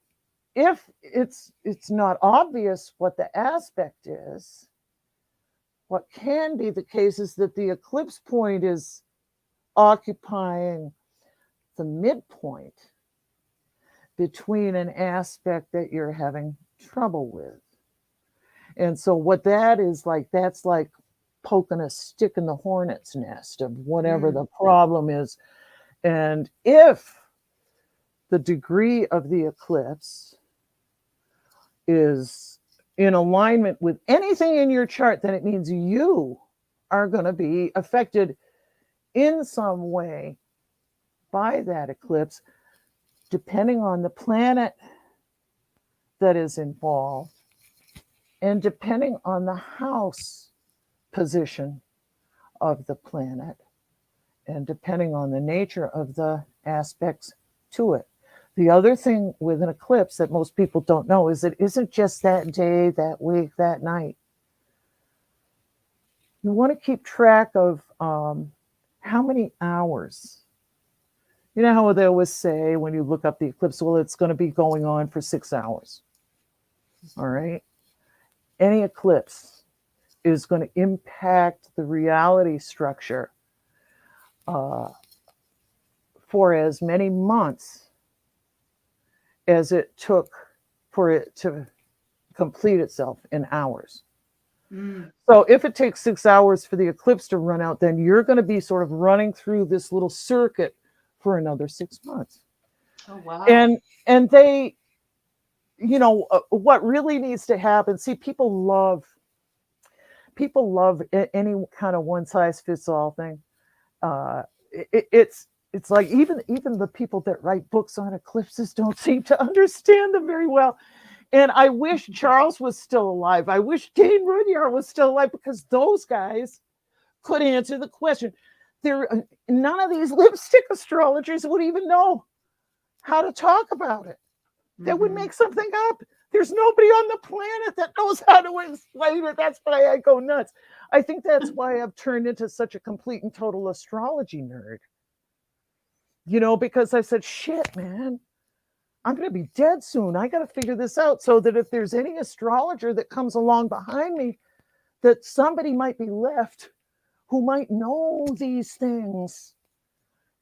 if it's not obvious what the aspect is, what can be the case is that the eclipse point is occupying the midpoint between an aspect that you're having trouble with. And so what that is like, that's like poking a stick in the hornet's nest of whatever the problem is. And if the degree of the eclipse is in alignment with anything in your chart, then it means you are going to be affected in some way by that eclipse, depending on the planet that is involved and depending on the house position of the planet and depending on the nature of the aspects to it. The other thing with an eclipse that most people don't know is it isn't just that day, that week, that night. You want to keep track of how many hours. You know how they always say when you look up the eclipse, well, it's going to be going on for 6 hours. All right. Any eclipse is going to impact the reality structure for as many months as it took for it to complete itself in hours. Mm. So if it takes 6 hours for the eclipse to run out, then you're going to be sort of running through this little circuit for another 6 months. Oh, wow. And they, you know, what really needs to happen, see, people love any kind of one size fits all thing. It's like even the people that write books on eclipses don't seem to understand them very well. And I wish Charles was still alive. I wish Dane Rudyard was still alive, because those guys could answer the question. None of these lipstick astrologers would even know how to talk about it. They would make something up. There's nobody on the planet that knows how to explain it. That's why I go nuts. I think that's why I've turned into such a complete and total astrology nerd. You know, because I said, shit, man, I'm going to be dead soon. I got to figure this out, so that if there's any astrologer that comes along behind me, that somebody might be left who might know these things.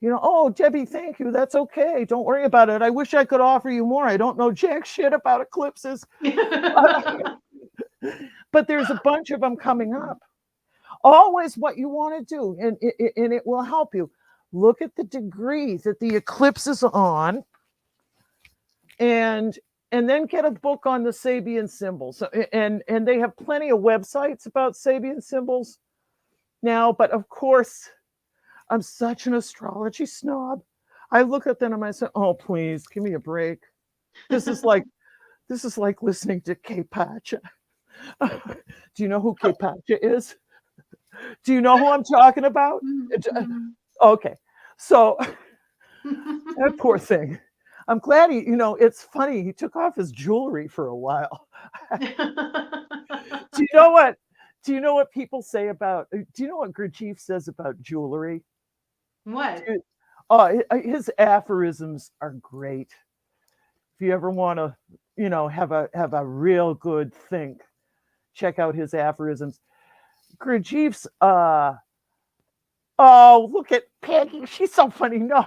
You know, oh, Debbie, thank you. That's okay. Don't worry about it. I wish I could offer you more. I don't know jack shit about eclipses. But there's a bunch of them coming up. Always what you want to do, and it will help you. Look at the degree that the eclipse is on, and then get a book on the Sabian symbols. And they have plenty of websites about Sabian symbols now, but of course, I'm such an astrology snob. I look at them and I say, oh, please give me a break. This is like listening to K-Pacha. Do you know who K-Pacha is? Do you know who I'm talking about? Okay. So that poor thing. I'm glad he, you know, it's funny. He took off his jewelry for a while. Do you know what? Do you know what people say about? Do you know what Gurdjieff says about jewelry? What? His aphorisms are great. If you ever want to, have a real good think, check out his aphorisms. Gurdjieff's, oh, look at Peggy. She's so funny. No,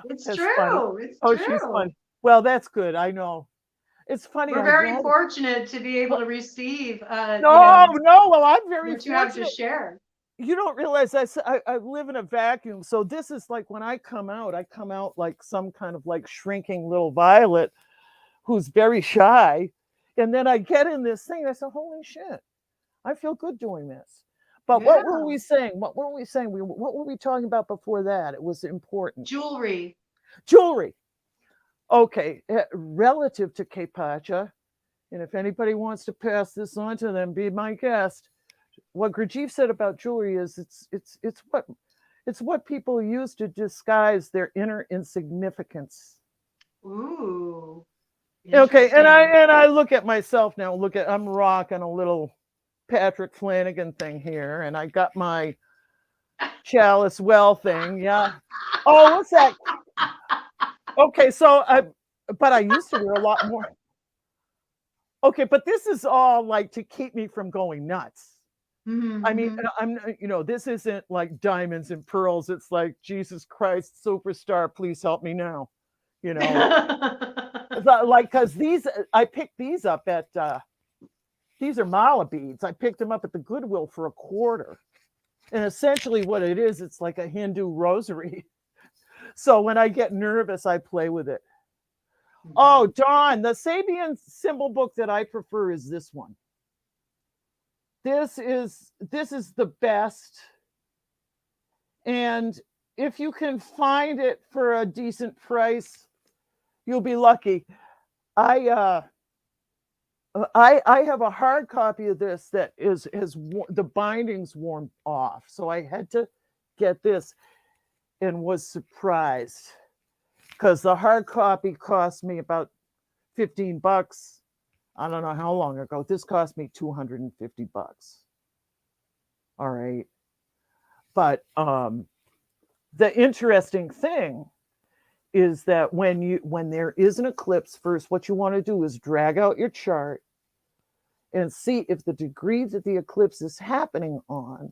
It's that's funny. true. It's Oh, she's true. funny. Well, that's good. I know. It's funny. We're I'd very rather. fortunate to be able to receive, No, no. Well, I'm very what you have to fortunate. share. You don't realize I live in a vacuum. So this is like when I come out like some kind of like shrinking little violet who's very shy. And then I get in this thing. I said, holy shit, I feel good doing this. But what were Yeah. we saying? What were we saying? What were we talking about before that? It was important. Jewelry. Jewelry. Okay. Relative to Kepacha, and if anybody wants to pass this on to them, be my guest. What Gurdjieff said about jewelry is it's what people use to disguise their inner insignificance. Ooh. Okay, and I Interesting. and I look at myself now. I'm rocking a little Patrick Flanagan thing here, and I got my Chalice Well thing. Yeah. Oh, what's that? Okay, but I used to wear a lot more. Okay, but this is all like to keep me from going nuts. I mean, Mm-hmm. this isn't like diamonds and pearls. It's like, Jesus Christ, superstar, please help me now. You know, like, because I picked these up at, these are mala beads. I picked them up at the Goodwill for a quarter. And essentially what it is, it's like a Hindu rosary. So when I get nervous, I play with it. Oh, Dawn, the Sabian symbol book that I prefer is this one. This is the best. And if you can find it for a decent price, you'll be lucky. I have a hard copy of this that has the bindings worn off, so I had to get this and was surprised because the hard copy cost me about $15. I don't know how long ago. This cost me $250. All right. But the interesting thing is that when there is an eclipse, first what you want to do is drag out your chart and see if the degree that the eclipse is happening on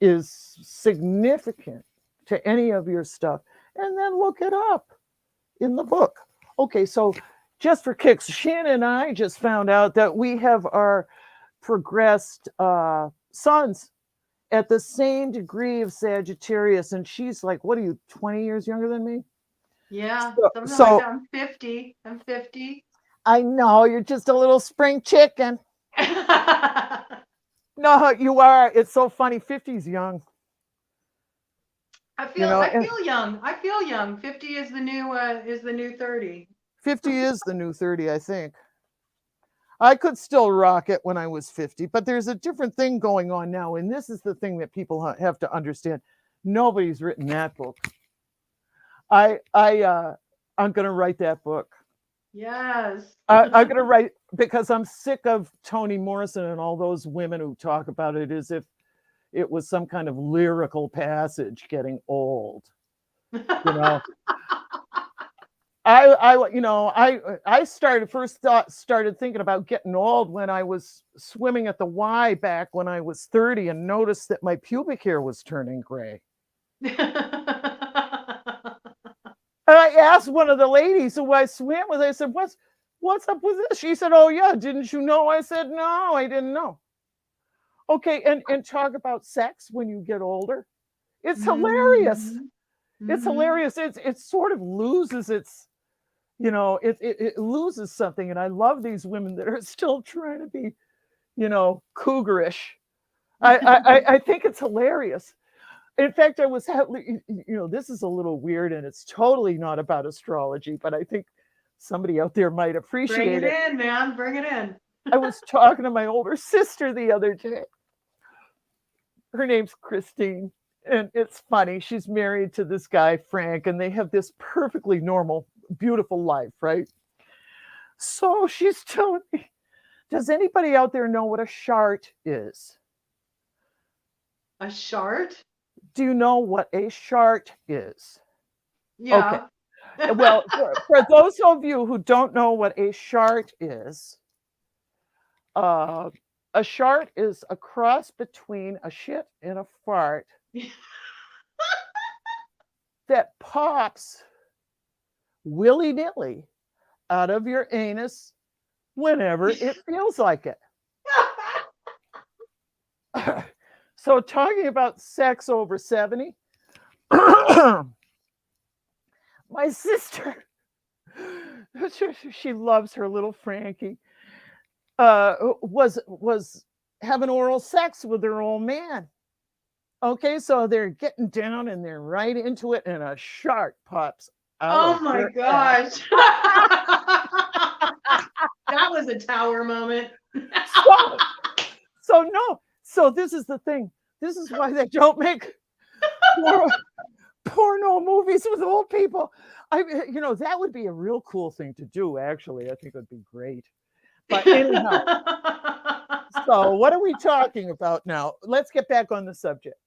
is significant to any of your stuff, and then look it up in the book. Okay, so just for kicks, Shannon and I just found out that we have our progressed sons at the same degree of Sagittarius, and she's like, what are you, 20 years younger than me? Yeah, So, something like so that. I'm 50. I'm 50. I know you're just a little spring chicken. No, you are. It's so funny. 50's young. I And feel young. I feel young. 50 is the new 30. 50 is the new 30, I think. I could still rock it when I was 50, but there's a different thing going on now. And this is the thing that people have to understand. Nobody's written that book. I'm going to write that book. Yes. I'm going to write, because I'm sick of Toni Morrison and all those women who talk about it as if it was some kind of lyrical passage getting old. I started thinking about getting old when I was swimming at the Y back when I was 30 and noticed that my pubic hair was turning gray. And I asked one of the ladies who I swam with, I said, what's up with this? She said, oh yeah, didn't you know? I said, no, I didn't know. Okay, and talk about sex when you get older. It's hilarious. Mm-hmm. It's hilarious. It sort of loses its, it loses something. And I love these women that are still trying to be, cougarish. I think it's hilarious. In fact, I was, this is a little weird and it's totally not about astrology, but I think somebody out there might appreciate Bring it in, man. Bring it in. I was talking to my older sister the other day. Her name's Christine. And it's funny. She's married to this guy, Frank, and they have this perfectly normal, beautiful life, right? So she's telling me, does anybody out there know what a chart is? A chart? Do you know what a chart is? Okay. Yeah. Well, for those of you who don't know what a chart is, uh, a chart is a cross between a shit and a fart that pops willy-nilly out of your anus whenever it feels like it. So talking about sex over 70, my sister, she loves her little Frankie, was having oral sex with her old man. Okay, so they're getting down and they're right into it, and a shark pops out Oh of my her ass. gosh. That was a tower moment. So, so no, so this is the thing. This is why they don't make porno movies with old people. That would be a real cool thing to do. Actually, I think it would be great. But anyhow, so what are we talking about now? Let's get back on the subject.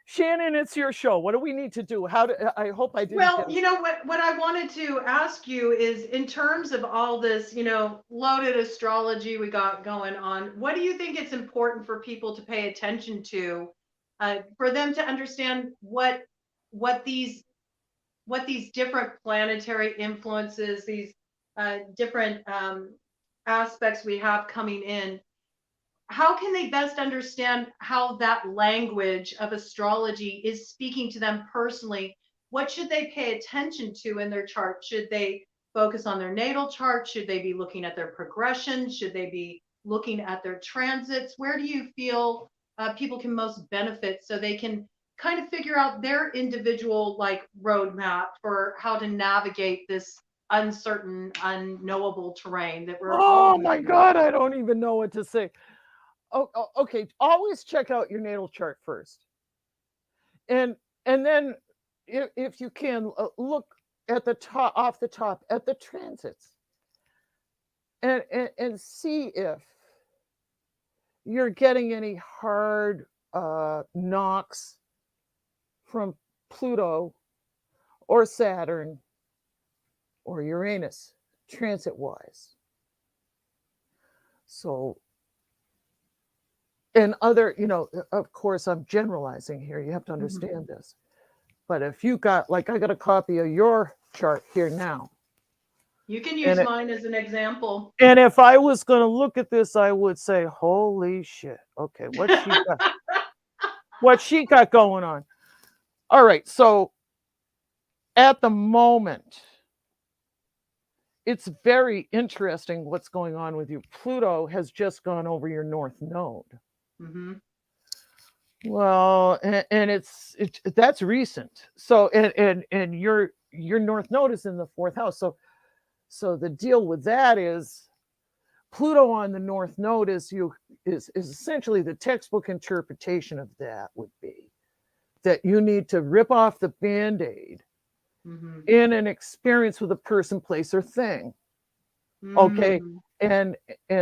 Shannon, it's your show. What do we need to do? I hope I didn't. Well, you know what I wanted to ask you is, in terms of all this, loaded astrology we got going on, what do you think it's important for people to pay attention to, for them to understand what these different planetary influences, these different aspects we have coming in, how can they best understand how that language of astrology is speaking to them personally? What should they pay attention to in their chart? Should they focus on their natal chart? Should they be looking at their progression? Should they be looking at their transits? Where do you feel people can most benefit, so they can kind of figure out their individual roadmap for how to navigate this uncertain, unknowable terrain that we're all Oh going my through? God, I don't even know what to say. Okay. Always check out your natal chart first, and then if you can look at the top, off the top, at the transits, and see if you're getting any hard knocks from Pluto or Saturn or Uranus transit wise. So, and other, of course, I'm generalizing here. You have to understand this. But if you got, like, I got a copy of your chart here now. You can use mine as an example. And if I was going to look at this, I would say, holy shit. Okay, what she got going on. All right, so at the moment, it's very interesting what's going on with you. Pluto has just gone over your north node. Mm-hmm. Well, and that's recent. So and your north node is in the fourth house. So the deal with that is Pluto on the north node is essentially the textbook interpretation of that would be that you need to rip off the band-aid in an experience with a person, place, or thing. Okay. And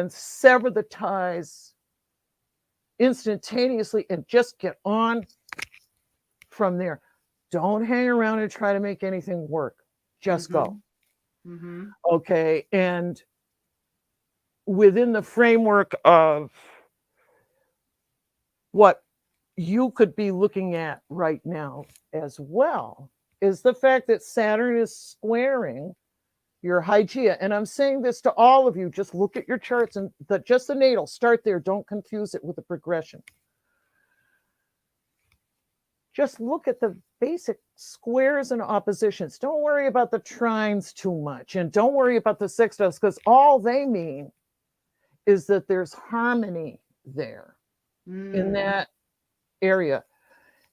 sever the ties instantaneously and just get on from there. Don't hang around and try to make anything work. Just go. Okay. And within the framework of what you could be looking at right now as well is the fact that Saturn is squaring your Hygeia. And I'm saying this to all of you. Just look at your charts and just the natal. Start there. Don't confuse it with the progression. Just look at the basic squares and oppositions. Don't worry about the trines too much. And don't worry about the sextiles, because all they mean is that there's harmony there in that area.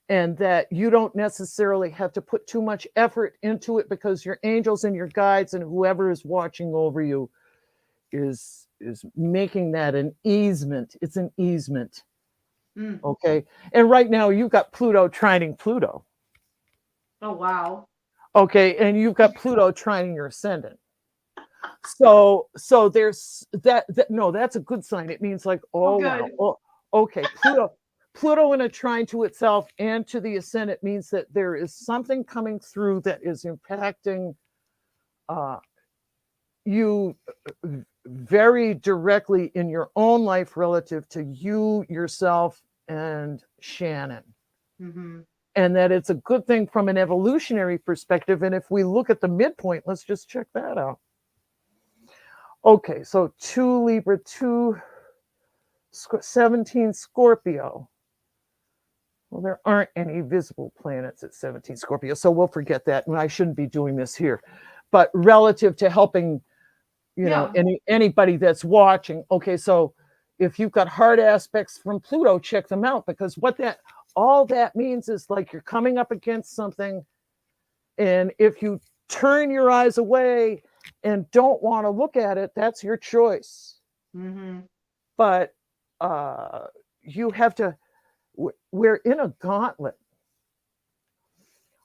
And that you don't necessarily have to put too much effort into it, because your angels and your guides and whoever is watching over you is making that an easement. It's an easement. Okay. And right now you've got Pluto trining Pluto. Oh, wow. Okay. And you've got Pluto trining your ascendant. So there's that. No, that's a good sign. It means like, oh wow. Oh, okay. Pluto in a trine to itself and to the ascendant means that there is something coming through that is impacting you very directly in your own life relative to you, yourself, and Shannon. Mm-hmm. And that it's a good thing from an evolutionary perspective. And if we look at the midpoint, let's just check that out. Okay, so 2 Libra, 17 Scorpio. Well, there aren't any visible planets at 17 Scorpio, so we'll forget that. And I shouldn't be doing this here. But relative to helping, anybody that's watching, okay, so if you've got hard aspects from Pluto, check them out, because all that means is like you're coming up against something, and if you turn your eyes away and don't want to look at it, that's your choice. Mm-hmm. But you have to, we're in a gauntlet.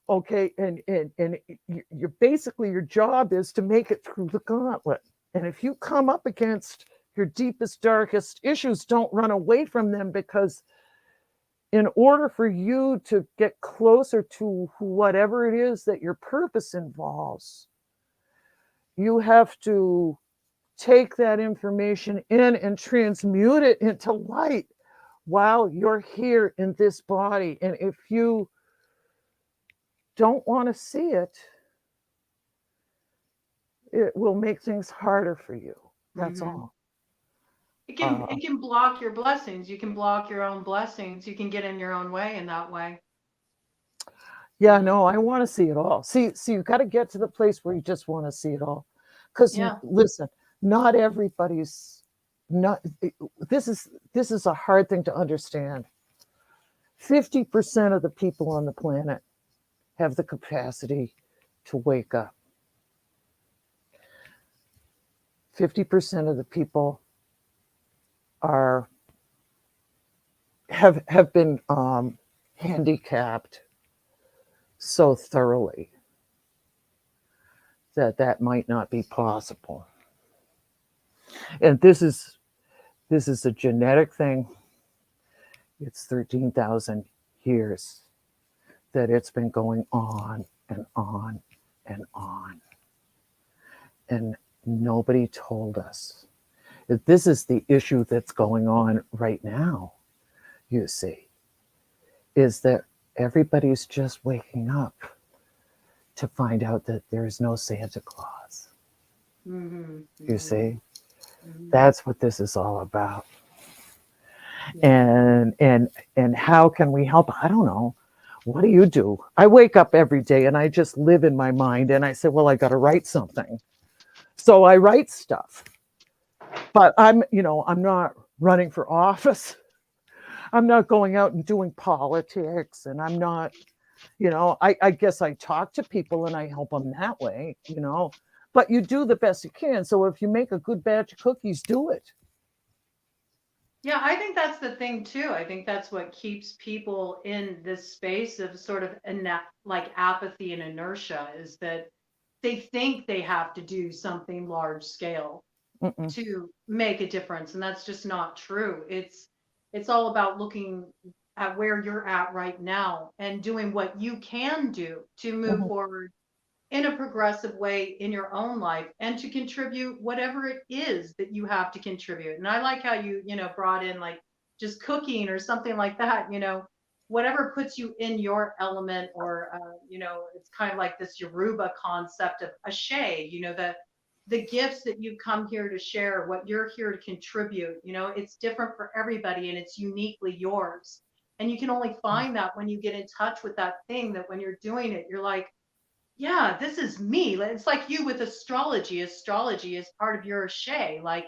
Okay, and you're basically, your job is to make it through the gauntlet. And if you come up against your deepest, darkest issues, don't run away from them, because in order for you to get closer to whatever it is that your purpose involves, you have to take that information in and transmute it into light while you're here in this body. And if you don't want to see it, it will make things harder for you. That's all. It can block your blessings. You can block your own blessings. You can get in your own way in that way. Yeah, no, I want to see it all. See, you got to get to the place where you just want to see it all. Because listen, not everybody's not. This is a hard thing to understand. 50% of the people on the planet have the capacity to wake up. 50% of the people have been handicapped so thoroughly that might not be possible. And this is a genetic thing. It's 13,000 years that it's been going on and on and on. And nobody told us. This is the issue that's going on right now, you see, is that everybody's just waking up to find out that there's no Santa Claus. Mm-hmm. You see, Mm-hmm. that's what this is all about. Yeah. And how can we help? I don't know. What do you do? I wake up every day and I just live in my mind, and I say, well, I got to write something. So I write stuff. But I'm not running for office. I'm not going out and doing politics, and I'm not, I guess I talk to people and I help them that way, but you do the best you can. So if you make a good batch of cookies, do it. Yeah, I think that's the thing too. I think that's what keeps people in this space of sort of like apathy and inertia, is that they think they have to do something large scale to make a difference, and that's just not true. It's all about looking at where you're at right now and doing what you can do to move forward in a progressive way in your own life, and to contribute whatever it is that you have to contribute. And I like how you brought in like just cooking or something like that, whatever puts you in your element, or it's kind of like this Yoruba concept of ashe, the gifts that you come here to share, what you're here to contribute. It's different for everybody and it's uniquely yours. And you can only find that when you get in touch with that thing, that when you're doing it, you're like, yeah, this is me. It's like you with astrology. Astrology is part of your ashe. Like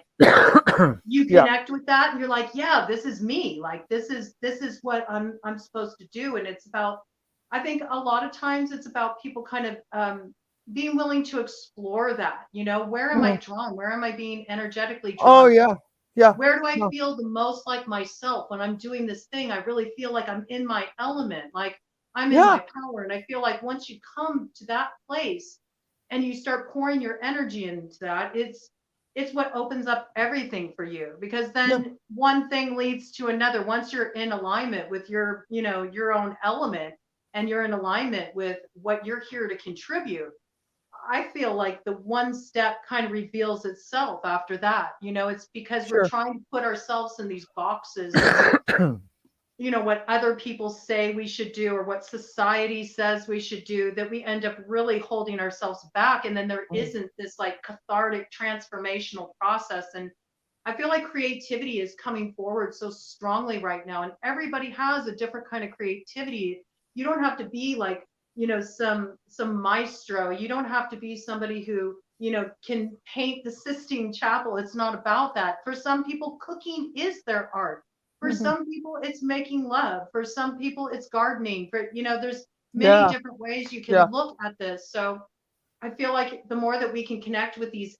you connect with that and you're like, yeah, this is me. Like this is what I'm supposed to do. And it's about, I think a lot of times it's about people kind of being willing to explore that. Where am I drawn? Where am I being energetically drawn? Oh yeah. Yeah. Where do I feel the most like myself when I'm doing this thing? I really feel like I'm in my element. Like I'm in my power. And I feel like once you come to that place and you start pouring your energy into that, it's what opens up everything for you, because then one thing leads to another. Once you're in alignment with your, your own element, and you're in alignment with what you're here to contribute, I feel like the one step kind of reveals itself after that. It's because we're Sure. trying to put ourselves in these boxes of, what other people say we should do, or what society says we should do, that we end up really holding ourselves back. And then there isn't this like cathartic transformational process. And I feel like creativity is coming forward so strongly right now, and everybody has a different kind of creativity. You don't have to be like, some maestro. You don't have to be somebody who, can paint the Sistine Chapel. It's not about that. For some people, cooking is their art. For Mhm. some people, it's making love. For some people, it's gardening. For, there's many Yeah. different ways you Yeah. can look at this. So I feel like the more that we can connect with these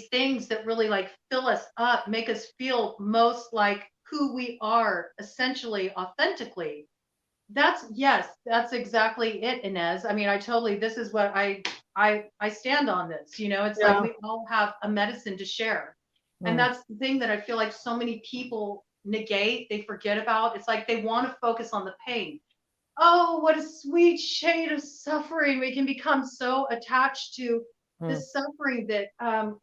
things that really like fill us up, make us feel most like who we are, essentially, authentically. That's exactly it, Inez. I mean, this is what I stand on this. It's like Yeah. we all have a medicine to share. And Mm. that's the thing that I feel like so many people negate, they forget about. It's like they want to focus on the pain. Oh, what a sweet shade of suffering. We can become so attached to the Mm. suffering that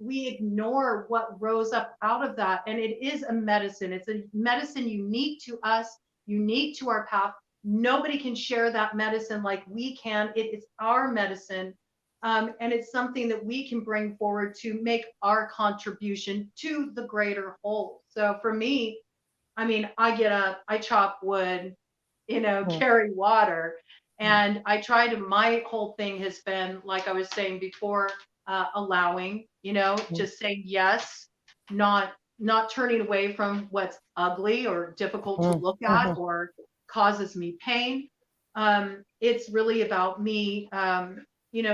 we ignore what rose up out of that. And it is a medicine. It's a medicine unique to us, unique to our path. Nobody can share that medicine like we can. It's our medicine. And it's something that we can bring forward to make our contribution to the greater whole. So for me, I mean, I get up, I chop wood, Mm. carry water. Mm. And my whole thing has been, like I was saying before, allowing, Mm. just saying yes, not turning away from what's ugly or difficult to Mm. look at Mhm. or causes me pain. It's really about me,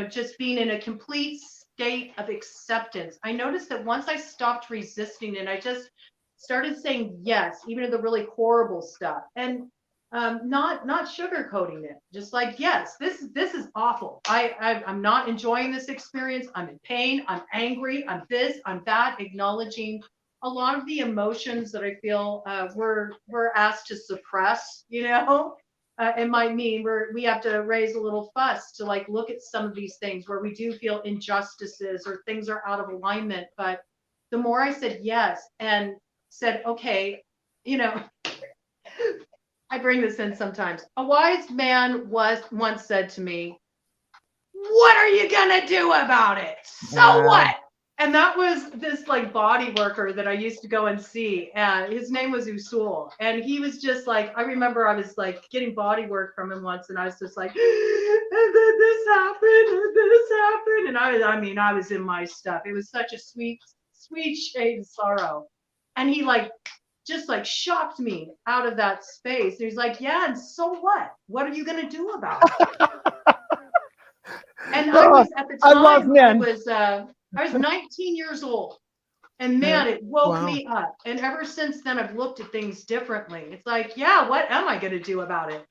just being in a complete state of acceptance. I noticed that once I stopped resisting and I just started saying yes, even to the really horrible stuff, and not sugarcoating it, just like, yes, this is awful. I'm not enjoying this experience. I'm in pain. I'm angry. I'm this. I'm that. Acknowledging a lot of the emotions that I feel we're asked to suppress. It might mean we have to raise a little fuss to like look at some of these things where we do feel injustices or things are out of alignment. But the more I said yes and said, okay, you know, I bring this in sometimes. A wise man once said to me, "What are you gonna do about it? So Yeah. what?" And that was this like body worker that I used to go and see. And his name was Usul. And he was just like, I remember I was like getting body work from him once, and I was just like, and then this happened, and this happened. And I was in my stuff. It was such a sweet, sweet shade of sorrow. And he like just like shocked me out of that space. And he's like, "Yeah, and so what? What are you gonna do about it?" And I Oh, was at the I love time men. I was 19 years old. And Yeah. man, it woke Wow. me up. And ever since then, I've looked at things differently. It's like, yeah, what am I going to do about it?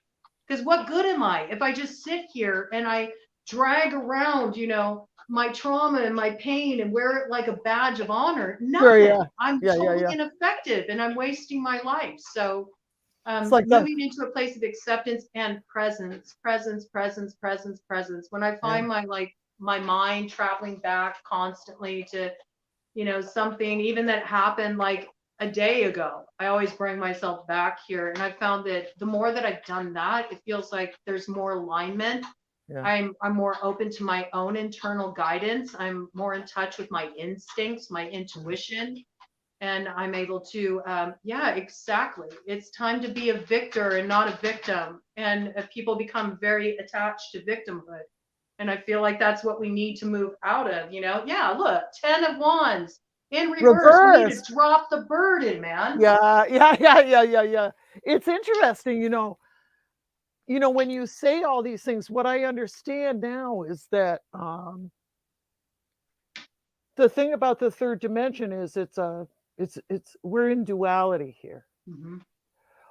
Because what good am I if I just sit here and I drag around, my trauma and my pain and wear it like a badge of honor? Sure. Nothing. Yeah. I'm Yeah. Yeah. totally Yeah. ineffective and I'm wasting my life. So It's like that. moving into a place of acceptance and presence, presence, presence, presence, presence. When I Yeah. find my mind traveling back constantly to, something even that happened like a day ago, I always bring myself back here. And I found that the more that I've done that, it feels like there's more alignment. Yeah. I'm more open to my own internal guidance. I'm more in touch with my instincts, my intuition, and I'm able to, yeah, exactly. It's time to be a victor and not a victim. And people become very attached to victimhood. And I feel like that's what we need to move out of, Yeah, look, 10 of wands in reverse. We need Reverse. to drop the burden, man. Yeah. Yeah. Yeah. Yeah. Yeah. Yeah. It's interesting, when you say all these things, what I understand now is that the thing about the third dimension is it's we're in duality here. Mhm.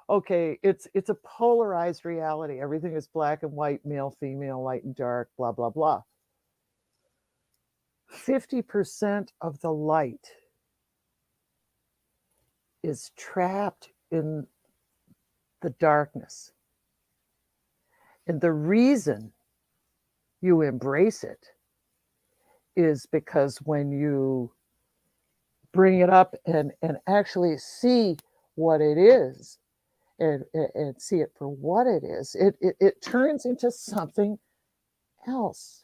Okay, it's a polarized reality. Everything is black and white, male, female, light and dark, blah blah blah. 50% of the light is trapped in the darkness. And the reason you embrace it is because when you bring it up and actually see what it is and see it for what it is, it turns into something else.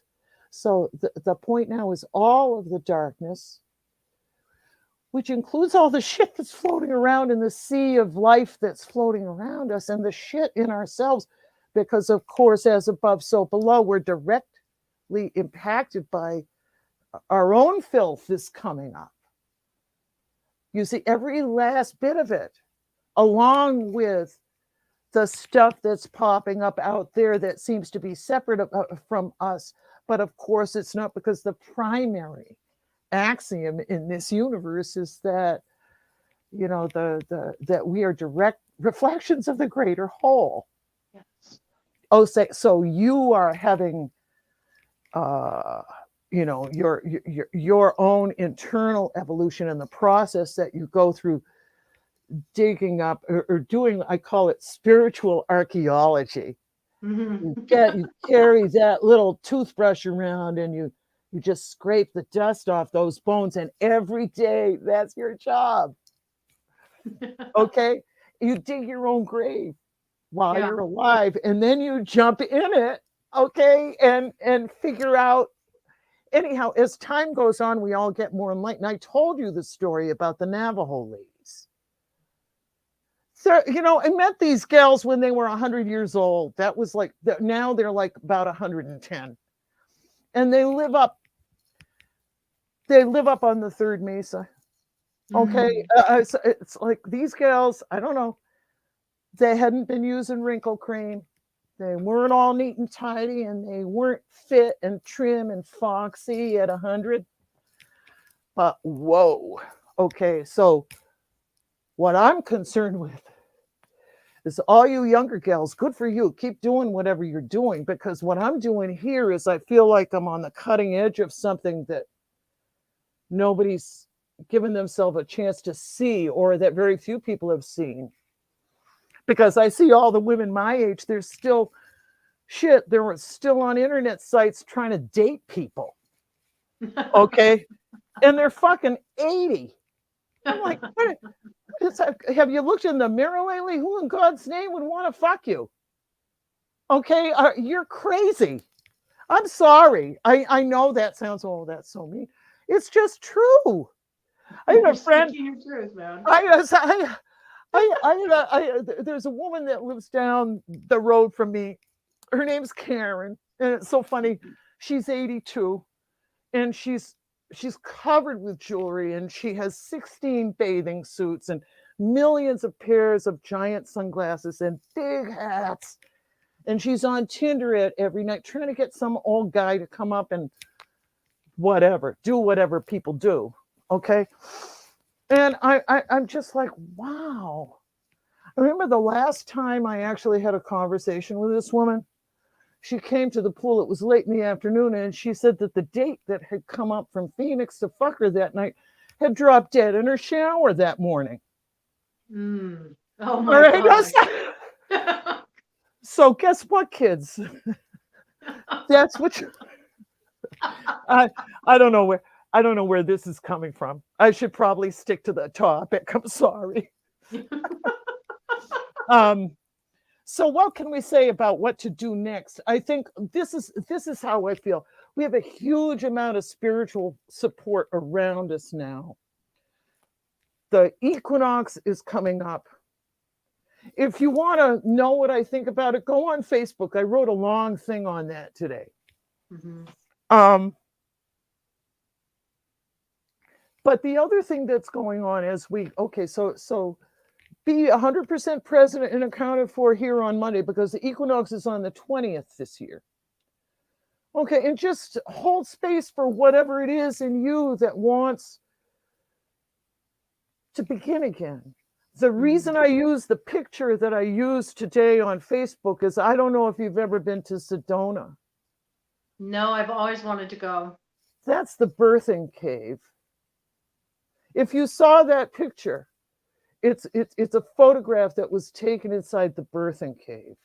So the point now is all of the darkness, which includes all the shit that's floating around in the sea of life that's floating around us and the shit in ourselves, because of course, as above, so below, we're directly impacted by our own filth is coming up. You see, every last bit of it, along with the stuff that's popping up out there that seems to be separate from us. But of course, it's not, because the primary axiom in this universe is that, you know, that we are direct reflections of the greater whole. Yes. Oh, so you are having, you know, your own internal evolution and the process that you go through digging up or doing, I call it spiritual archaeology. You carry that little toothbrush around and you just scrape the dust off those bones, and every day that's your job. Okay, you dig your own grave while Yeah. you're alive, and then you jump in it, okay, and figure out. Anyhow, as time goes on, we all get more enlightened. I told you the story about the Navajo ladies. So, you know, I met these gals when they were 100 years old. That was like, now they're like about 110. And they live up on the third mesa. Okay. It's like these gals, I don't know, they hadn't been using wrinkle cream. They weren't all neat and tidy, and they weren't fit and trim and foxy at 100. But whoa. Okay. So what I'm concerned with is all you younger gals, good for you. Keep doing whatever you're doing, because what I'm doing here is I feel like I'm on the cutting edge of something that nobody's given themselves a chance to see, or that very few people have seen. Because I see all the women my age, they're still still on internet sites trying to date people. Okay. And they're fucking 80. I'm like, what? Have you looked in the mirror lately? Who in God's name would want to fuck you? Okay, you're crazy. I'm sorry. I know that sounds, oh, that's so mean. It's just true. I have a friend. Your truth, man. There's a woman that lives down the road from me. Her name's Karen, and it's so funny. She's 82, and she's covered with jewelry, and she has 16 bathing suits and millions of pairs of giant sunglasses and big hats. And she's on Tinder every night trying to get some old guy to come up and do whatever people do. Okay. And I'm just like, wow. I remember the last time I actually had a conversation with this woman. She came to the pool. It was late in the afternoon, and she said that the date that had come up from Phoenix to fuck her that night had dropped dead in her shower that morning. Oh my God. So guess what, kids? That's what I don't know where this is coming from. I should probably stick to the topic. I'm sorry. So what can we say about what to do next? I think this is how I feel. We have a huge amount of spiritual support around us now. The equinox is coming up. If you want to know what I think about it, go on Facebook. I wrote a long thing on that today. But the other thing that's going on is so be 100% present and accounted for here on Monday, because the equinox is on the 20th this year. Okay, and just hold space for whatever it is in you that wants to begin again. The reason I use the picture that I used today on Facebook is, I don't know if you've ever been to Sedona. No, I've always wanted to go. That's the birthing cave. If you saw that picture, it's a photograph that was taken inside the birthing cave.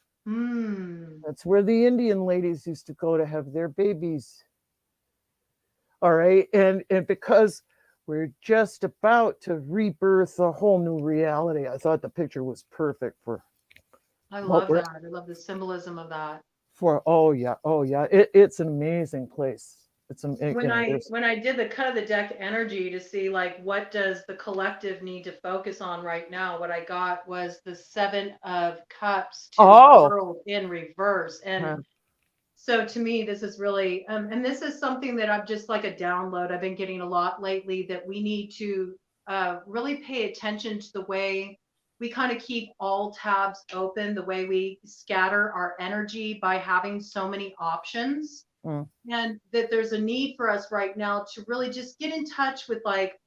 That's where the Indian ladies used to go to have their babies. All right. And because we're just about to rebirth a whole new reality, I thought the picture was perfect for I what love we're that. I love the symbolism of that. for. Oh yeah, oh yeah. It's an amazing place. It's you know, there's When I did the cut of the deck energy to see like what does the collective need to focus on right now, what I got was the 7 of Cups to oh World in reverse. And uh, so to me, this is really, and this is something that I've just like a download I've been getting a lot lately, that we need to really pay attention to the way we kind of keep all tabs open, the way we scatter our energy by having so many options. mm, And that there's a need for us right now to really just get in touch with like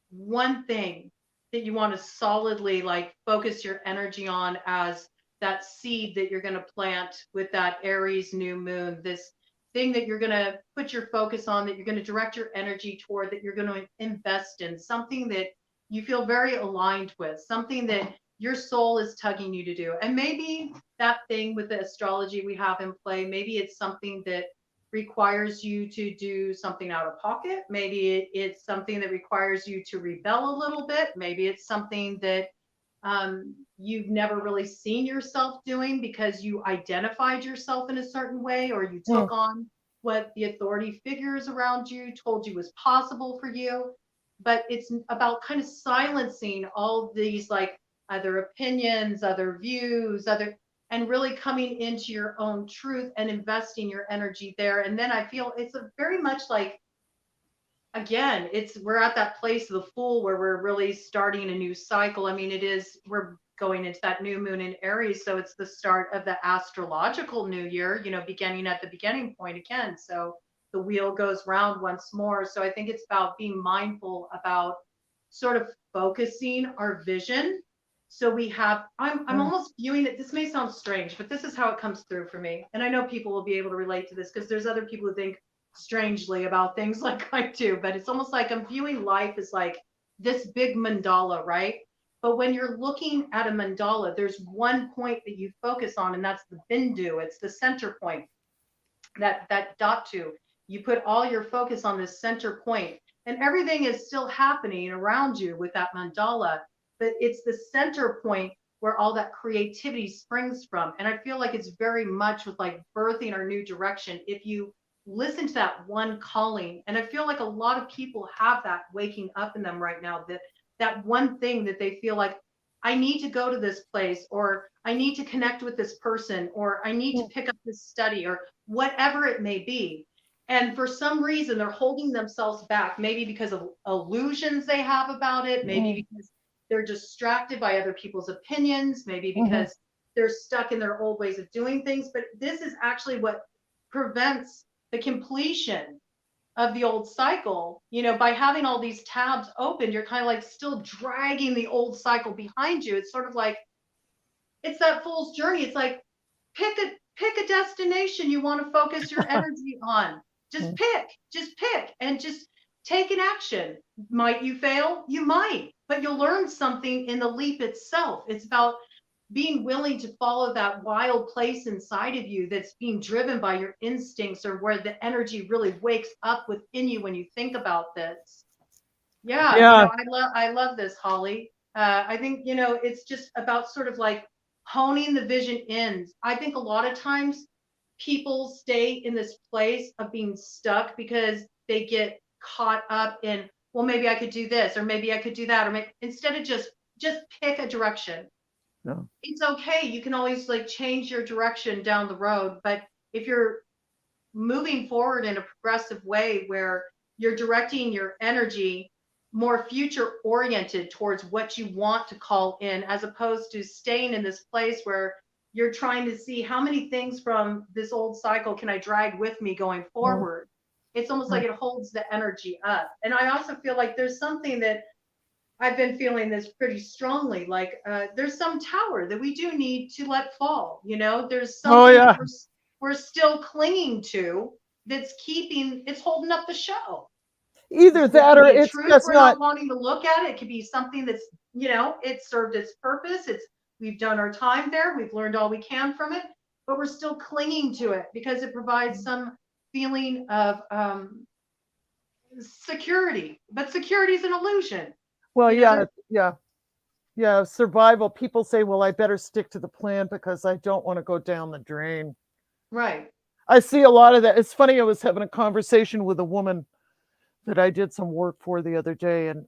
one thing that you want to solidly like focus your energy on as that seed that you're going to plant with that Aries new moon, this thing that you're going to put your focus on, that you're going to direct your energy toward, that you're going to invest in, something that you feel very aligned with, something that your soul is tugging you to do. And maybe that thing with the astrology we have in play, maybe it's something that requires you to do something out of pocket. Maybe it's something that requires you to rebel a little bit. Maybe it's something that you've never really seen yourself doing because you identified yourself in a certain way, or you mm, took on what the authority figures around you told you was possible for you. But it's about kind of silencing all these like other opinions, other views, other, and really coming into your own truth and investing your energy there. And then I feel it's a very much like, again, it's, we're at that place of the Fool where we're really starting a new cycle. I mean, it is, we're going into that new moon in Aries, so it's the start of the astrological new year, you know, beginning at the beginning point again. So the wheel goes round once more. So I think it's about being mindful about sort of focusing our vision. So we have, I'm mm. almost viewing it, this may sound strange, but this is how it comes through for me. And I know people will be able to relate to this because there's other people who think strangely about things like I do, but it's almost like I'm viewing life as like this big mandala, right? But when you're looking at a mandala, there's one point that you focus on, and that's the bindu. It's the center point, that dot to. You put all your focus on this center point, and everything is still happening around you with that mandala, but it's the center point where all that creativity springs from. And I feel like it's very much with like birthing our new direction. If you listen to that one calling, and I feel like a lot of people have that waking up in them right now, that that one thing that they feel like, I need to go to this place, or I need to connect with this person, or I need to pick up this study, or whatever it may be. And for some reason, they're holding themselves back, maybe because of illusions they have about it, maybe because they're distracted by other people's opinions, maybe because they're stuck in their old ways of doing things. But this is actually what prevents the completion of the old cycle. You know, by having all these tabs open, you're kind of like still dragging the old cycle behind you. It's sort of like, it's that fool's journey. It's like, pick a destination you want to focus your energy on. Just pick, and just take an action. Might you fail? You might, but you'll learn something in the leap itself. It's about being willing to follow that wild place inside of you that's being driven by your instincts, or where the energy really wakes up within you when you think about this. Yeah, you Yeah. know, I love this, Holly. I think, you know, it's just about sort of like honing the vision in. I think a lot of times people stay in this place of being stuck because they get caught up in, well, maybe I could do this, or maybe I could do that, or maybe, instead of just pick a direction. No. It's okay. You can always like change your direction down the road. But if you're moving forward in a progressive way where you're directing your energy more future oriented towards what you want to call in, as opposed to staying in this place where you're trying to see how many things from this old cycle can I drag with me going forward. It's almost like it holds the energy up. And I also feel like there's something that I've been feeling this pretty strongly. Like there's some tower that we do need to let fall. You know, there's Oh something that yeah. we're still clinging to, that's keeping, it's holding up the show. Either It that could or be a it's truth just we're not. not wanting to look at. It could be something that's, it served its purpose. We've done our time there. We've learned all we can from it, but we're still clinging to it because it provides some feeling of security. But security is an illusion. Well, You know, yeah, there, yeah, survival. People say, well, I better stick to the plan because I don't want to go down the drain. right. I see a lot of that. It's funny, I was having a conversation with a woman that I did some work for the other day, and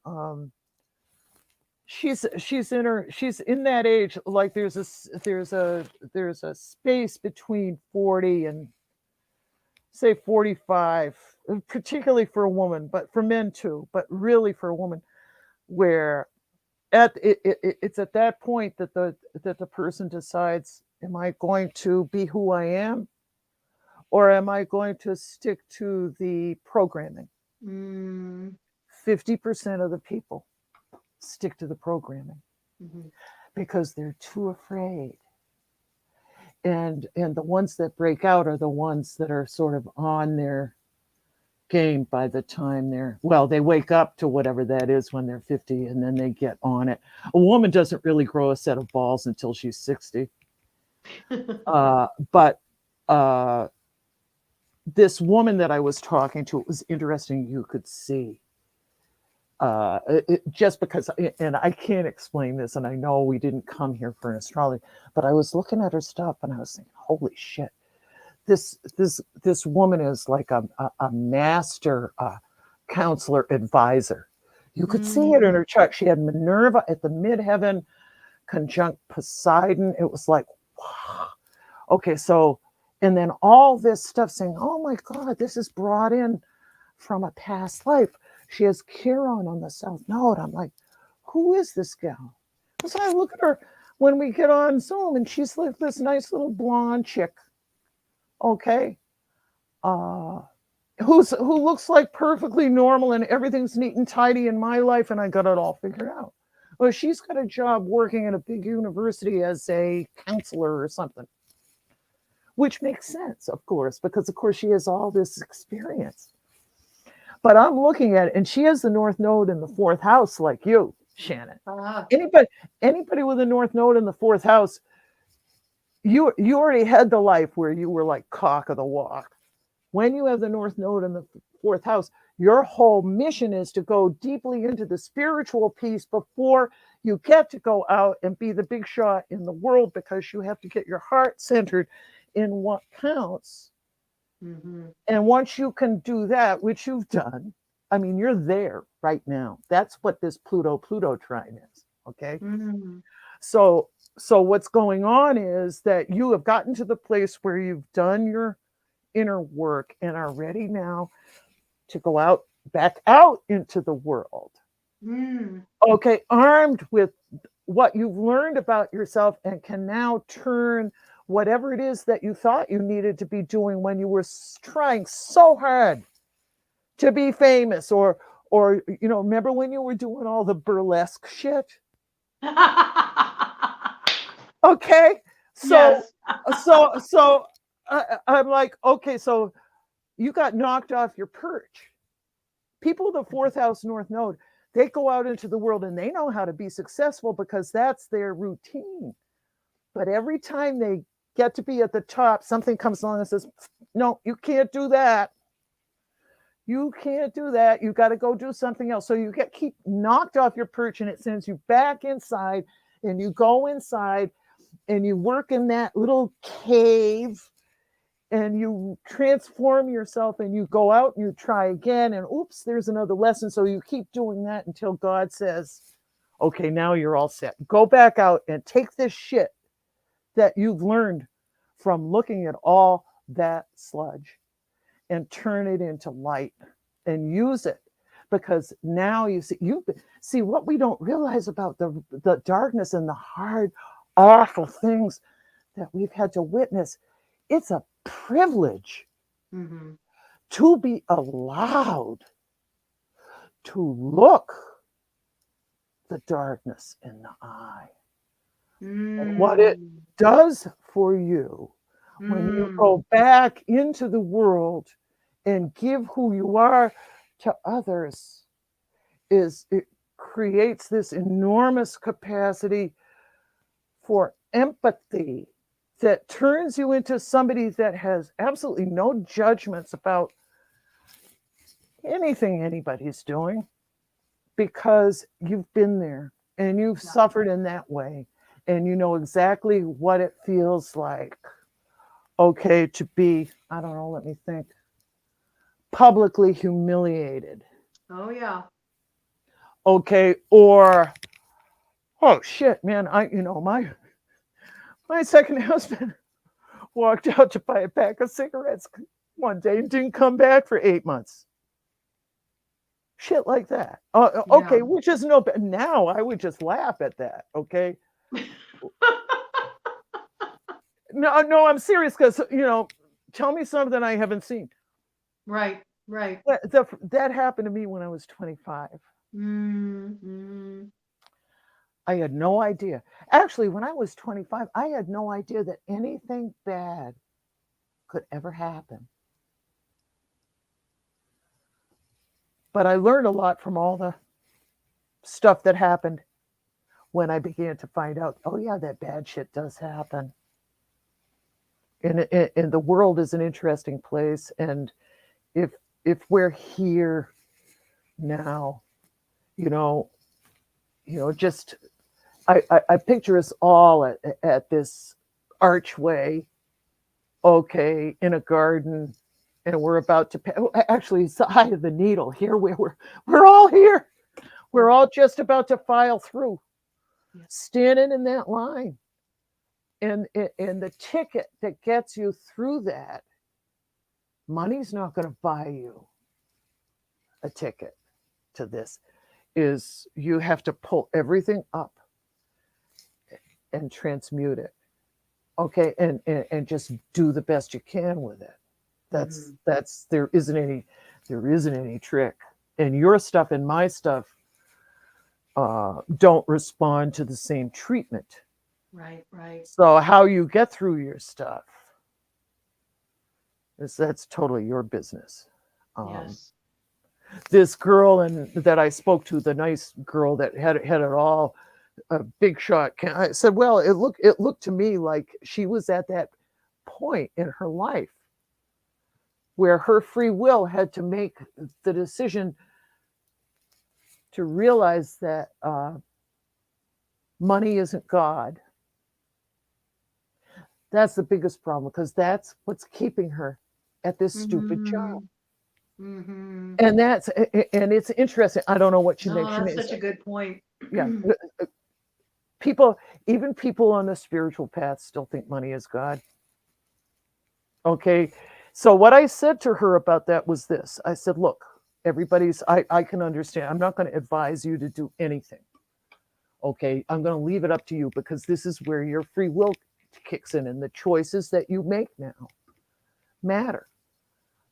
she's in that age. Like there's a space between 40 and say 45, particularly for a woman, but for men too, but really for a woman, where it's at that point that the person decides, am I going to be who I am, or am I going to stick to the programming? Mm, 50% of the people stick to the programming mhm. because they're too afraid. And the ones that break out are the ones that are sort of on their game by the time they wake up to whatever that is when they're 50, and then they get on it. A woman doesn't really grow a set of balls until she's 60. But this woman that I was talking to, it was interesting. You could see just because, and I can't explain this, and I know we didn't come here for an astrology, but I was looking at her stuff and I was thinking, holy shit, this woman is like a master counselor advisor. You could see it in her chart. She had Minerva at the midheaven conjunct Poseidon. It was like, wow. Okay, so, and then all this stuff saying, oh my God, this is brought in from a past life. She has Chiron on the south node. I'm like, who is this gal? So I look at her when we get on Zoom, and she's like this nice little blonde chick. Okay. Uh, who looks like perfectly normal and everything's neat and tidy in my life, and I got it all figured out. Well, she's got a job working at a big university as a counselor or something, which makes sense, of course, because of course she has all this experience. But I'm looking at it, and she has the North Node in the fourth house, like you, Shannon. Anybody, anybody with a North Node in the fourth house, you already had the life where you were like cock of the walk. When you have the North Node in the fourth house, your whole mission is to go deeply into the spiritual piece before you get to go out and be the big shot in the world, because you have to get your heart centered in what counts. Mm-hmm. And once you can do that, which you've done, I mean, you're there right now. That's what this Pluto trine is. Okay. Mm-hmm. So what's going on is that you have gotten to the place where you've done your inner work and are ready now to go out, back out into the world. Mm. Okay, armed with what you've learned about yourself, and can now turn whatever it is that you thought you needed to be doing when you were trying so hard to be famous, or remember when you were doing all the burlesque shit? Okay, so Yes. I'm like, okay, so you got knocked off your perch. People with the fourth house North Node, they go out into the world and they know how to be successful because that's their routine. But every time they get to be at the top, something comes along and says, no, you can't do that. You can't do that. You got to go do something else. So you keep knocked off your perch, and it sends you back inside, and you go inside and you work in that little cave, and you transform yourself, and you go out and you try again, and oops, there's another lesson. So you keep doing that until God says, okay, now you're all set. Go back out and take this shit that you've learned from looking at all that sludge and turn it into light and use it, because now you see what we don't realize about the darkness and the hard, awful things that we've had to witness. It's a privilege Mm-hmm. to be allowed to look the darkness in the eye. And what it does for you when you Mm. go back into the world and give who you are to others, is it creates this enormous capacity for empathy that turns you into somebody that has absolutely no judgments about anything anybody's doing, because you've been there and you've Yeah. suffered in that way, and you know exactly what it feels like, okay, to be, I don't know, let me think, publicly humiliated, Oh yeah. okay, or oh shit, man, my second husband walked out to buy a pack of cigarettes one day and didn't come back for 8 months. Shit like that. Yeah. Okay, which is no, but now I would just laugh at that. Okay, no, no, I'm serious, because tell me something I haven't seen. Right. Right. That happened to me when I was 25. Mm-hmm. I had no idea. Actually, when I was 25, I had no idea that anything bad could ever happen. But I learned a lot from all the stuff that happened when I began to find out, oh yeah, that bad shit does happen. And the world is an interesting place. And if we're here now, you know, just I picture us all at this archway, okay, in a garden, and we're about to actually, it's the eye of the needle here. We're all here. We're all just about to file through, Yeah. standing in that line, and the ticket that gets you through that, money's not going to buy you a ticket to this. Is you have to pull everything up and transmute it, okay, and just do the best you can with it. Mm-hmm. That's there isn't any trick. And your stuff and my stuff don't respond to the same treatment. Right. Right. So how you get through your stuff that's totally your business. Um, Yes. this girl and that I spoke to, the nice girl that had it all, a big shot. I said, well, it looked to me like she was at that point in her life where her free will had to make the decision to realize that money isn't God. That's the biggest problem, because that's what's keeping her at this stupid job. Mm-hmm. Mm-hmm. And it's interesting. I don't know what she No, makes. She that's makes, such a good point. yeah. People, even people on the spiritual path, still think money is God. Okay. So what I said to her about that was this. I said, look, I can understand. I'm not going to advise you to do anything. Okay. I'm going to leave it up to you, because this is where your free will kicks in, and the choices that you make now matter.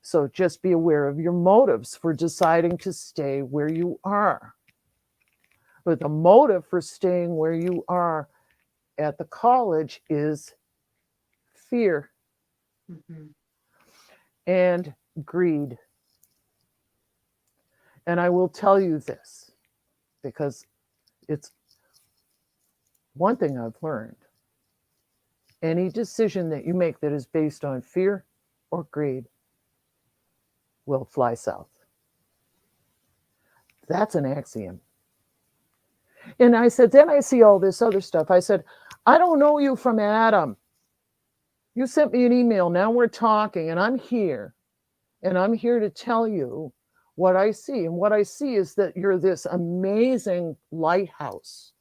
So just be aware of your motives for deciding to stay where you are. But the motive for staying where you are at the college is fear Mm-hmm. and greed. And I will tell you this, because it's one thing I've learned. Any decision that you make that is based on fear or greed will fly south. That's an axiom. And I said, then I see all this other stuff. I said, I don't know you from Adam. You sent me an email. Now we're talking, and I'm here. And I'm here to tell you what I see. And what I see is that you're this amazing lighthouse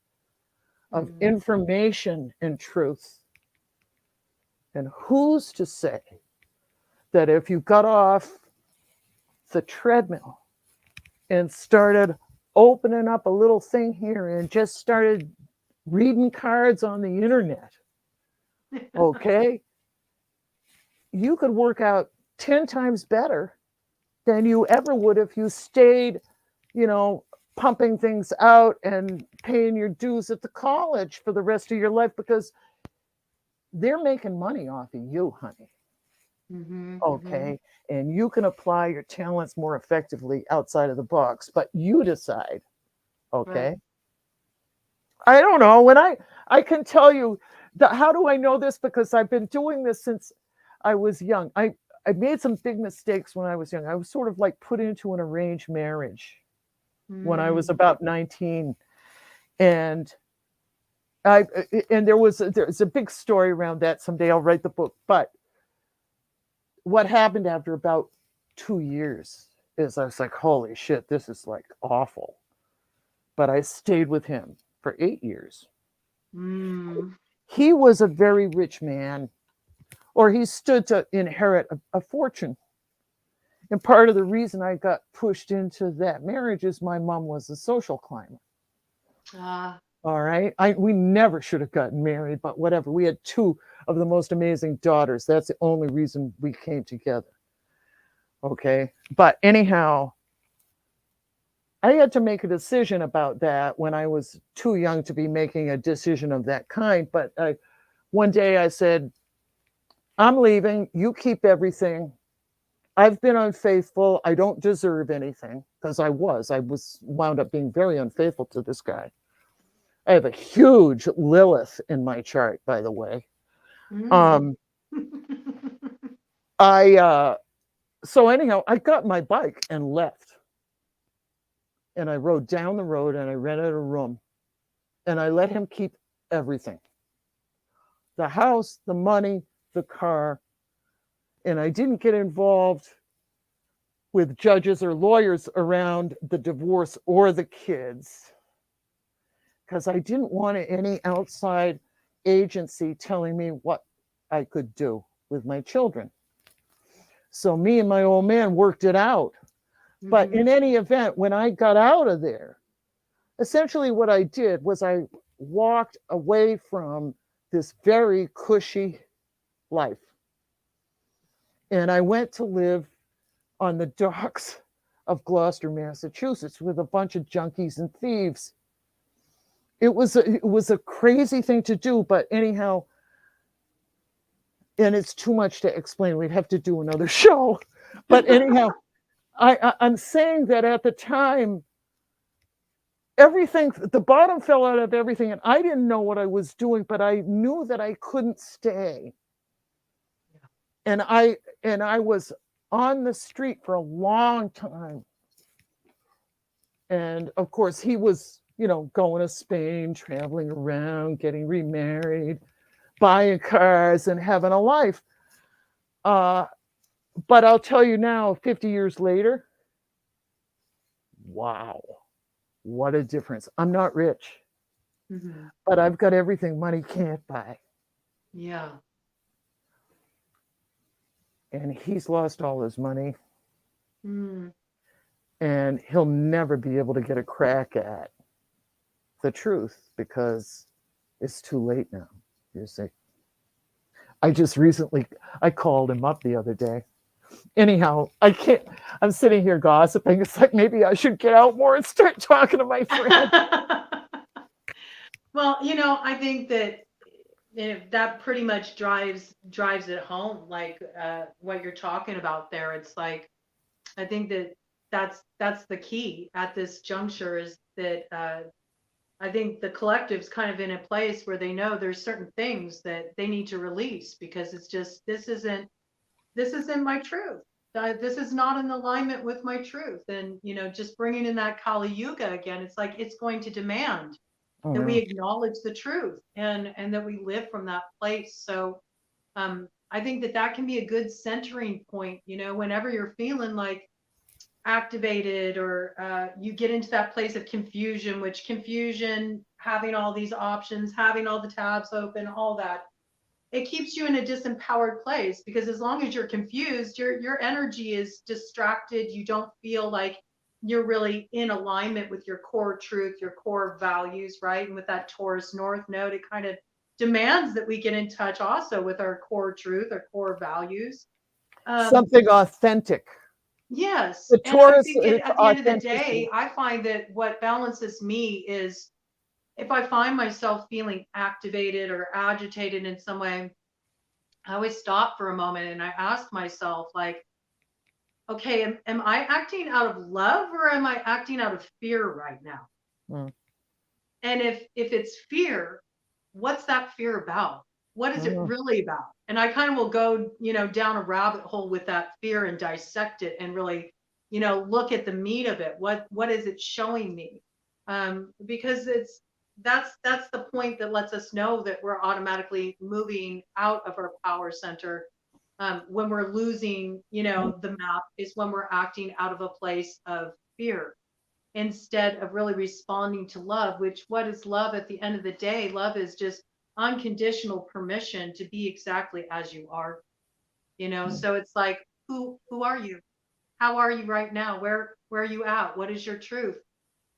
of Mm-hmm. information and truth. And who's to say that if you got off the treadmill and started opening up a little thing here and just started reading cards on the internet, okay, you could work out 10 times better than you ever would if you stayed, pumping things out and paying your dues at the college for the rest of your life, because they're making money off of you, honey. Mm-hmm. Mm-hmm. Okay. And you can apply your talents more effectively outside of the box, but you decide. Okay. Right. I don't know. I can tell you that, how do I know this? Because I've been doing this since I was young. I made some big mistakes when I was young. I was sort of like put into an arranged marriage when I was Mm. about 19. And I and there's a big story around that. Someday I'll write the book. But what happened after about 2 years is I was like, holy shit, this is like awful. But I stayed with him for 8 years. Mm. He was a very rich man, or he stood to inherit a fortune. And part of the reason I got pushed into that marriage is my mom was a social climber. Ah. All right. We never should have gotten married, but whatever. We had two of the most amazing daughters. That's the only reason we came together. Okay. But anyhow, I had to make a decision about that when I was too young to be making a decision of that kind. But one day I said, I'm leaving. You keep everything. I've been unfaithful. I don't deserve anything because I was wound up being very unfaithful to this guy. I have a huge Lilith in my chart, by the way. Mm. Um, I so anyhow, I got my bike and left, and I rode down the road and I rented a room, and I let him keep everything, the house, the money, the car, and I didn't get involved with judges or lawyers around the divorce or the kids because I didn't want any outside agency telling me what I could do with my children. So me and my old man worked it out. But Mm-hmm. in any event, when I got out of there, essentially what I did was I walked away from this very cushy life. And I went to live on the docks of Gloucester, Massachusetts with a bunch of junkies and thieves. It was a crazy thing to do, but anyhow, and it's too much to explain. We'd have to do another show. But anyhow, I'm saying that at the time, everything, the bottom fell out of everything, and I didn't know what I was doing, but I knew that I couldn't stay. And I was on the street for a long time. And of course, he was, going to Spain, traveling around, getting remarried, buying cars, and having a life. Uh, but I'll tell you now, 50 years later, wow, what a difference. I'm not rich, Mm-hmm. but I've got everything money can't buy. Yeah. And he's lost all his money, Mm. and he'll never be able to get a crack at the truth because it's too late now. You see, I called him up the other day. Anyhow, I can't. I'm sitting here gossiping. It's like maybe I should get out more and start talking to my friends. Well, I think that that pretty much drives it home, like what you're talking about there. It's like I think that that's the key at this juncture is that I think the collective's kind of in a place where they know there's certain things that they need to release because it's just this isn't my truth. This is not in alignment with my truth. And, just bringing in that Kali Yuga again, it's like it's going to demand Oh that we yeah. acknowledge the truth and that we live from that place. So I think that can be a good centering point, whenever you're feeling like activated or you get into that place of confusion, which confusion, having all these options, having all the tabs open, all that it keeps you in a disempowered place because as long as you're confused, your energy is distracted. You don't feel like you're really in alignment with your core truth, your core values, right? And with that Taurus North node, it kind of demands that we get in touch also with our core truth, our core values. Um, Something authentic. yes, The and I Taurus think is at the end of the authenticity. day, I find that what balances me is if I find myself feeling activated or agitated in some way, I always stop for a moment and I ask myself, like, okay, am I acting out of love or am I acting out of fear right now? Mm. And if it's fear, what's that fear about? What is it Mhm. really about? And I kind of will go, down a rabbit hole with that fear and dissect it and really, look at the meat of it. What is it showing me? Because that's the point that lets us know that we're automatically moving out of our power center. When we're losing, the map is when we're acting out of a place of fear instead of really responding to love, which what is love at the end of the day? Love is just unconditional permission to be exactly as you are, so it's like, who are you? How are you right now? Where are you at? What is your truth?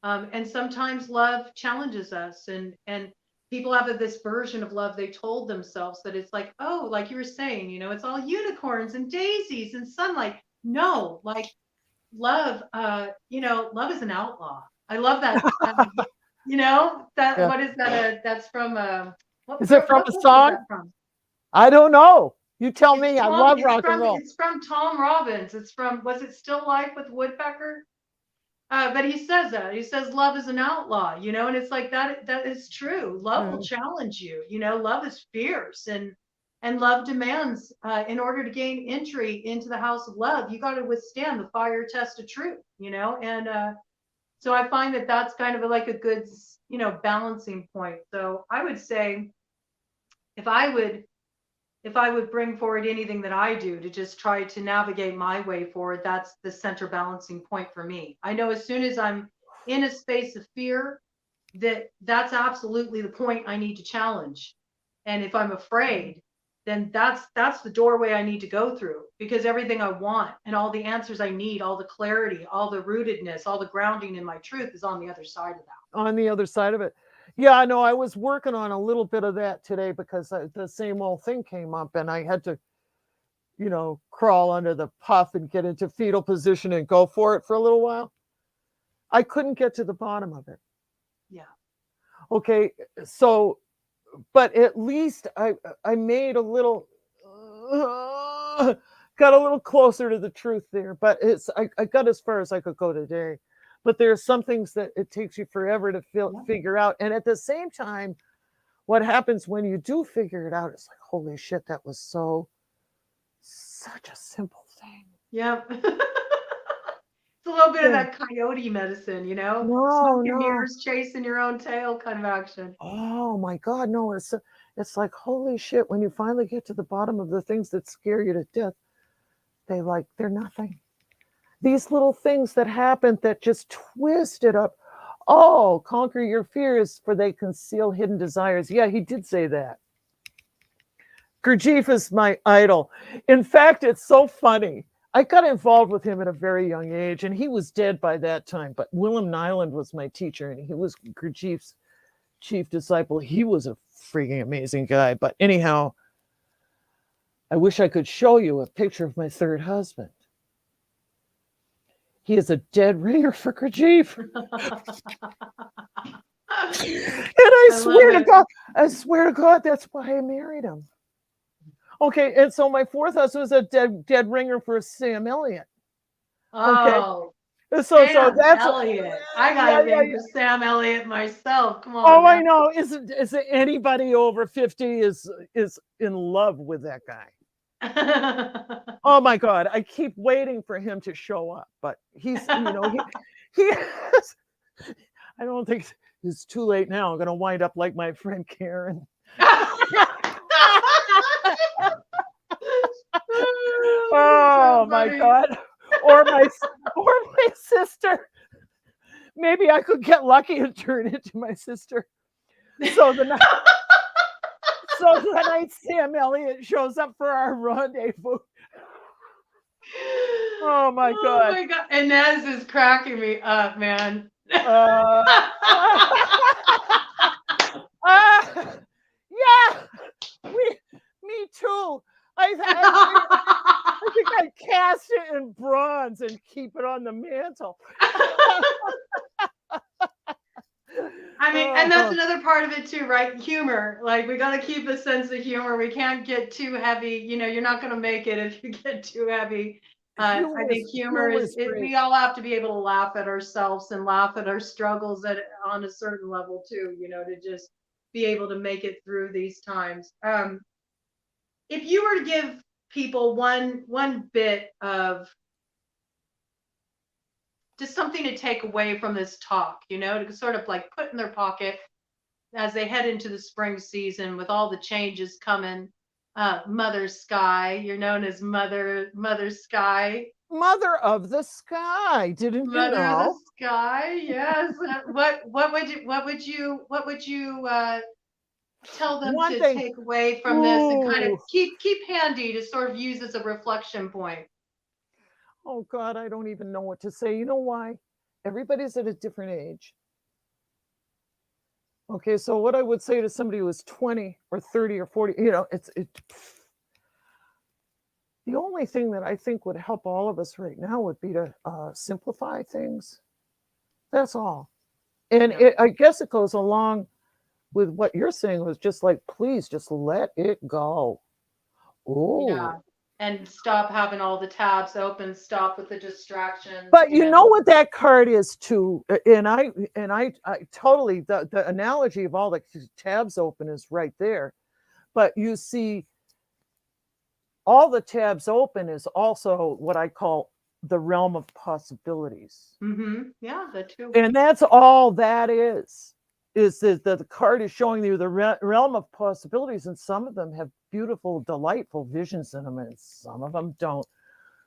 And sometimes love challenges us, and people have this version of love they told themselves that it's like, oh, like you were saying, it's all unicorns and daisies and sunlight. No, like love, love is an outlaw. I love that. That Yeah. what is that? That's from Is it from what a book is that song? from? I don't know. You tell me. I love rock and roll. It's from Tom Robbins. It's from, was it Still Life with Woodpecker? But he says that. He says love is an outlaw, and it's like that is true. Love will Mm. challenge you. Love is fierce, and love demands, in order to gain entry into the house of love, you got to withstand the fire test of truth, and so I find that that's kind of like a good, balancing point. So I would say if I would if I would bring forward anything that I do to just try to navigate my way forward, that's the center balancing point for me. I know as soon as I'm in a space of fear, that's absolutely the point I need to challenge. And if I'm afraid, then that's the doorway I need to go through, because everything I want and all the answers I need, all the clarity, all the rootedness, all the grounding in my truth is on the other side of that. On the other side of it. Yeah, I know. I was working on a little bit of that today because the same old thing came up and I had to, crawl under the puff and get into fetal position and go for it for a little while. I couldn't get to the bottom of it. Yeah. Okay, so, but at least I made a little, got a little closer to the truth there. But I got as far as I could go today. But there are some things that it takes you forever to figure out. And at the same time, what happens when you do figure it out, it's like, holy shit, that was such a simple thing. Yeah. It's a little bit of that coyote medicine, smoke and No. mirrors, chasing your own tail kind of action. Oh my God, no, it's like, holy shit, when you finally get to the bottom of the things that scare you to death, they're nothing. These little things that happen that just twist it up. Oh, conquer your fears, for they conceal hidden desires. Yeah, he did say that. Gurdjieff is my idol. In fact, it's so funny. I got involved with him at a very young age, and he was dead by that time. But Willem Nyland was my teacher, and he was Gurdjieff's chief disciple. He was a freaking amazing guy. But anyhow, I wish I could show you a picture of my third husband. He is a dead ringer for Gurdjieff. And I swear to God, that's why I married him. Okay, and so my fourth husband was a dead ringer for Sam Elliott. Oh, okay. So that's Elliott. I got a name for Sam Elliott myself. Come on. Oh, man. I know. Is anybody over 50 is in love with that guy? Oh my God, I keep waiting for him to show up, but he's, he has, I don't think it's too late now. I'm going to wind up like my friend Karen. Oh my God. Or my sister. Maybe I could get lucky and turn into my sister. So the night Sam Elliott shows up for our rendezvous. Oh my God. Oh my God. Inez is cracking me up, man. Yeah. Me too. I think I'd cast it in bronze and keep it on the mantle. I mean, and that's Oh, another part of it too, right? Humor. Like we got to keep a sense of humor. We can't get too heavy. You know, you're not going to make it if you get too heavy. I think humor humor is is it, great. we all have to be able to laugh at ourselves and laugh at our struggles at on a certain level too, you know, to just be able to make it through these times. If you were to give people one bit of just something to take away from this talk, you know, to sort of like put in their pocket as they head into the spring season with all the changes coming. Mother Sky, you're known as Mother Sky, Mother of the sky. Didn't you Mother of the know? Sky. Yes. What would you tell them One to thing. take away from this and kind of Ooh. keep handy to sort of use as a reflection point? Oh God, I don't even know what to say. You know why? Everybody's at a different age. Okay, so what I would say to somebody who is 20 or 30 or 40, you know, the only thing that I think would help all of us right now would be to simplify things. That's all. And Yeah. I guess it goes along with what you're saying was just like, please just let it go. Yeah. Oh, And stop having all the tabs open, stop with the distractions, but you you know know. what that card is too, and I totally the analogy of all the tabs open is right there. But you see, all the tabs open is also what I call the realm of possibilities. Mm-hmm. Yeah, the two. And that's all that is that the card is showing you the realm of possibilities. And some of them have beautiful, delightful visions in them, and some of them don't.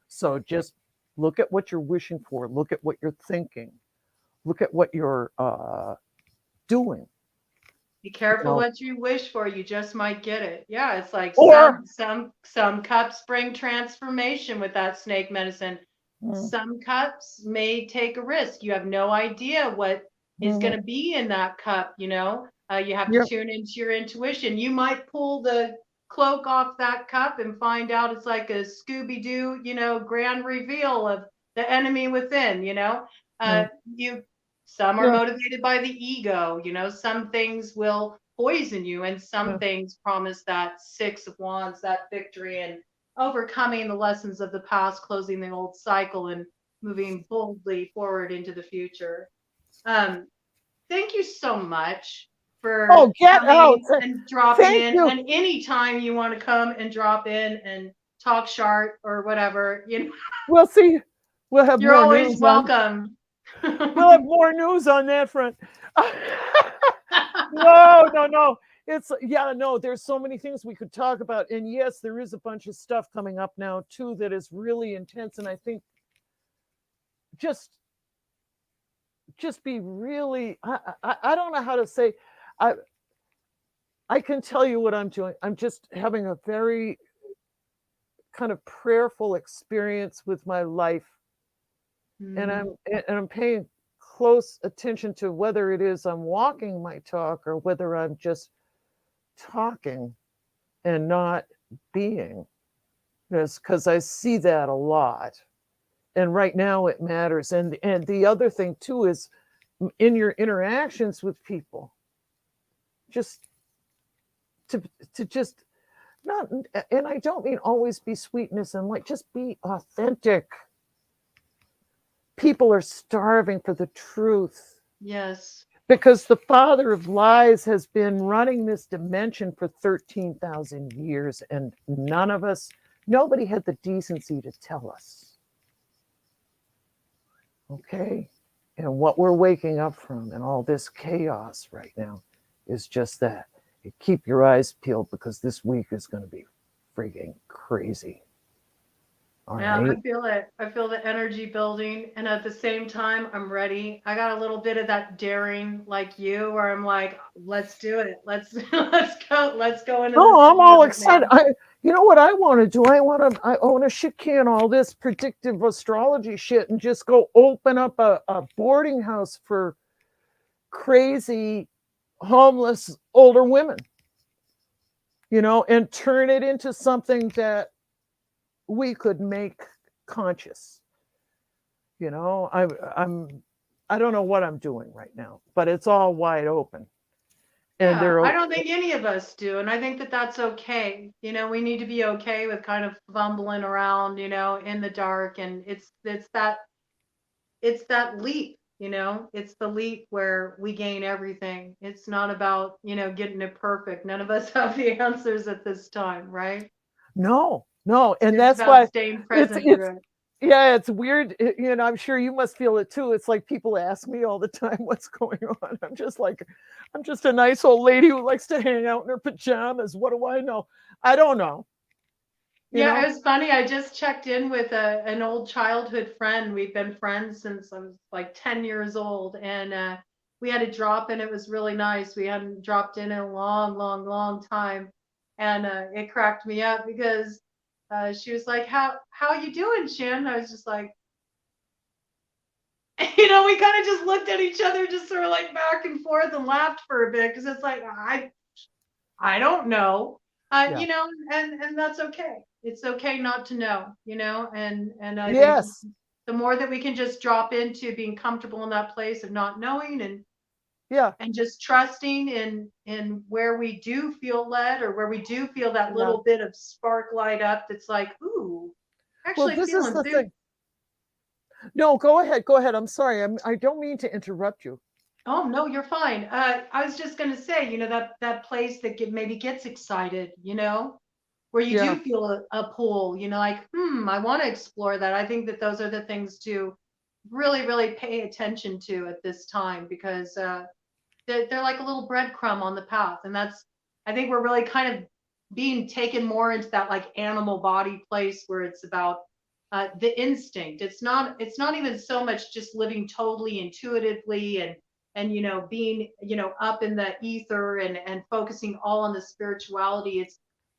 So just look at what you're wishing for, look at what you're thinking, look at what you're doing. Be You careful know, what you wish for, you just might get it. Yeah, it's like or some cups bring transformation with that snake medicine. mm, Some cups may take a risk. You have no idea what is going mm, to be in that cup, you know. You have to yeah, tune into your intuition. You might pull the cloak off that cup and find out it's like a Scooby Doo, you know, grand reveal of the enemy within, you know. mm, You Some are yeah, motivated by the ego, you know, some things will poison you, and some yeah, things promise that Six of Wands, that victory, and overcoming the lessons of the past, closing the old cycle, and moving boldly forward into the future. Um, Thank you so much oh, for get out. coming and dropping Thank in. you. And anytime you want to come and drop in and talk sharp or whatever, you know, We'll see. We'll have you're more always news on. welcome. We'll have more news on that front. No, no, no. It's yeah, no, there's so many things we could talk about. And yes, there is a bunch of stuff coming up now too that is really intense. And I think just be really I don't know how to say I I can tell you what I'm doing. I'm just having a very kind of prayerful experience with my life. And Mm, I'm paying close attention to whether it is I'm walking my talk or whether I'm just talking and not being. Because I see that a lot. And right now it matters. And the other thing too is in your interactions with people, just to just not, and I don't mean always be sweetness and like, just be authentic. People are starving for the truth yes. because the father of lies has been running this dimension for 13,000 years, and nobody had the decency to tell us. Okay? And what we're waking up from and all this chaos right now is just that. You keep your eyes peeled because this week is going to be freaking crazy. All Yeah, right? I feel it. I feel the energy building. And at the same time, I'm ready. I got a little bit of that daring like you, where I'm like, let's do it. Let's let's go into Oh, this I'm all together, excited. man. You know what I want to do? I want to shit can all this predictive astrology shit and just go open up a boarding house for crazy homeless older women, and turn it into something that we could make conscious. You know, I don't know what I'm doing right now, but it's all wide open. And Yeah, they're I don't think any of us do. And I think that that's okay. We need to be okay with kind of fumbling around, in the dark. And it's that leap, it's the leap where we gain everything. It's not about, getting it perfect. None of us have the answers at this time, right? no, no. And It's that's about why staying it's, present it's, through it. yeah, it's weird. I'm sure you must feel it too. It's like people ask me all the time, what's going on? I'm just like, I'm just a nice old lady who likes to hang out in her pajamas. What do I know? I don't know, you Yeah, know? it was funny. I just checked in with an old childhood friend. We've been friends since I was like 10 years old, and we had a drop in. It was really nice. We hadn't dropped in a long, long, long time, and it cracked me up because she was like, "How you doing, Shan?" I was just like, we kind of just looked at each other, just sort of like back and forth, and laughed for a bit because it's like I don't know. Yeah. And that's okay. It's okay not to know, and I think Yes. the more that we can just drop into being comfortable in that place of not knowing, Yeah. and just trusting in where we do feel led, or where we do feel that Yeah. little bit of spark light up, that's like, ooh, Well, actually this is feeling the food. thing. No, go ahead. Go ahead. I'm sorry. I don't mean to interrupt you. Oh no, you're fine. I was just gonna say, that place that maybe gets excited, where you Yeah. do feel a pull, like, I want to explore that. I think that those are the things to really, really pay attention to at this time, because they're like a little breadcrumb on the path. And I think we're really kind of being taken more into that like animal body place, where it's about the instinct. It's not even so much just living totally intuitively, and being up in the ether, and focusing all on the spirituality.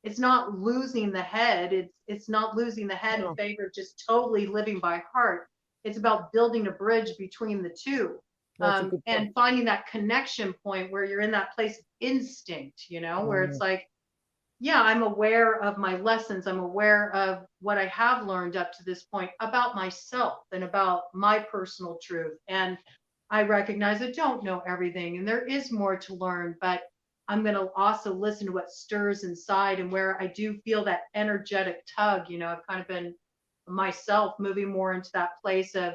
It's not losing the head. It's not losing the head in No, favor of just totally living by heart. It's about building a bridge between the two, that's a good point. and finding that connection point where you're in that place of instinct, where it's Mhm. like, yeah, I'm aware of my lessons. I'm aware of what I have learned up to this point about myself and about my personal truth. And I recognize I don't know everything, and there is more to learn, but I'm going to also listen to what stirs inside, and where I do feel that energetic tug. I've kind of been myself moving more into that place of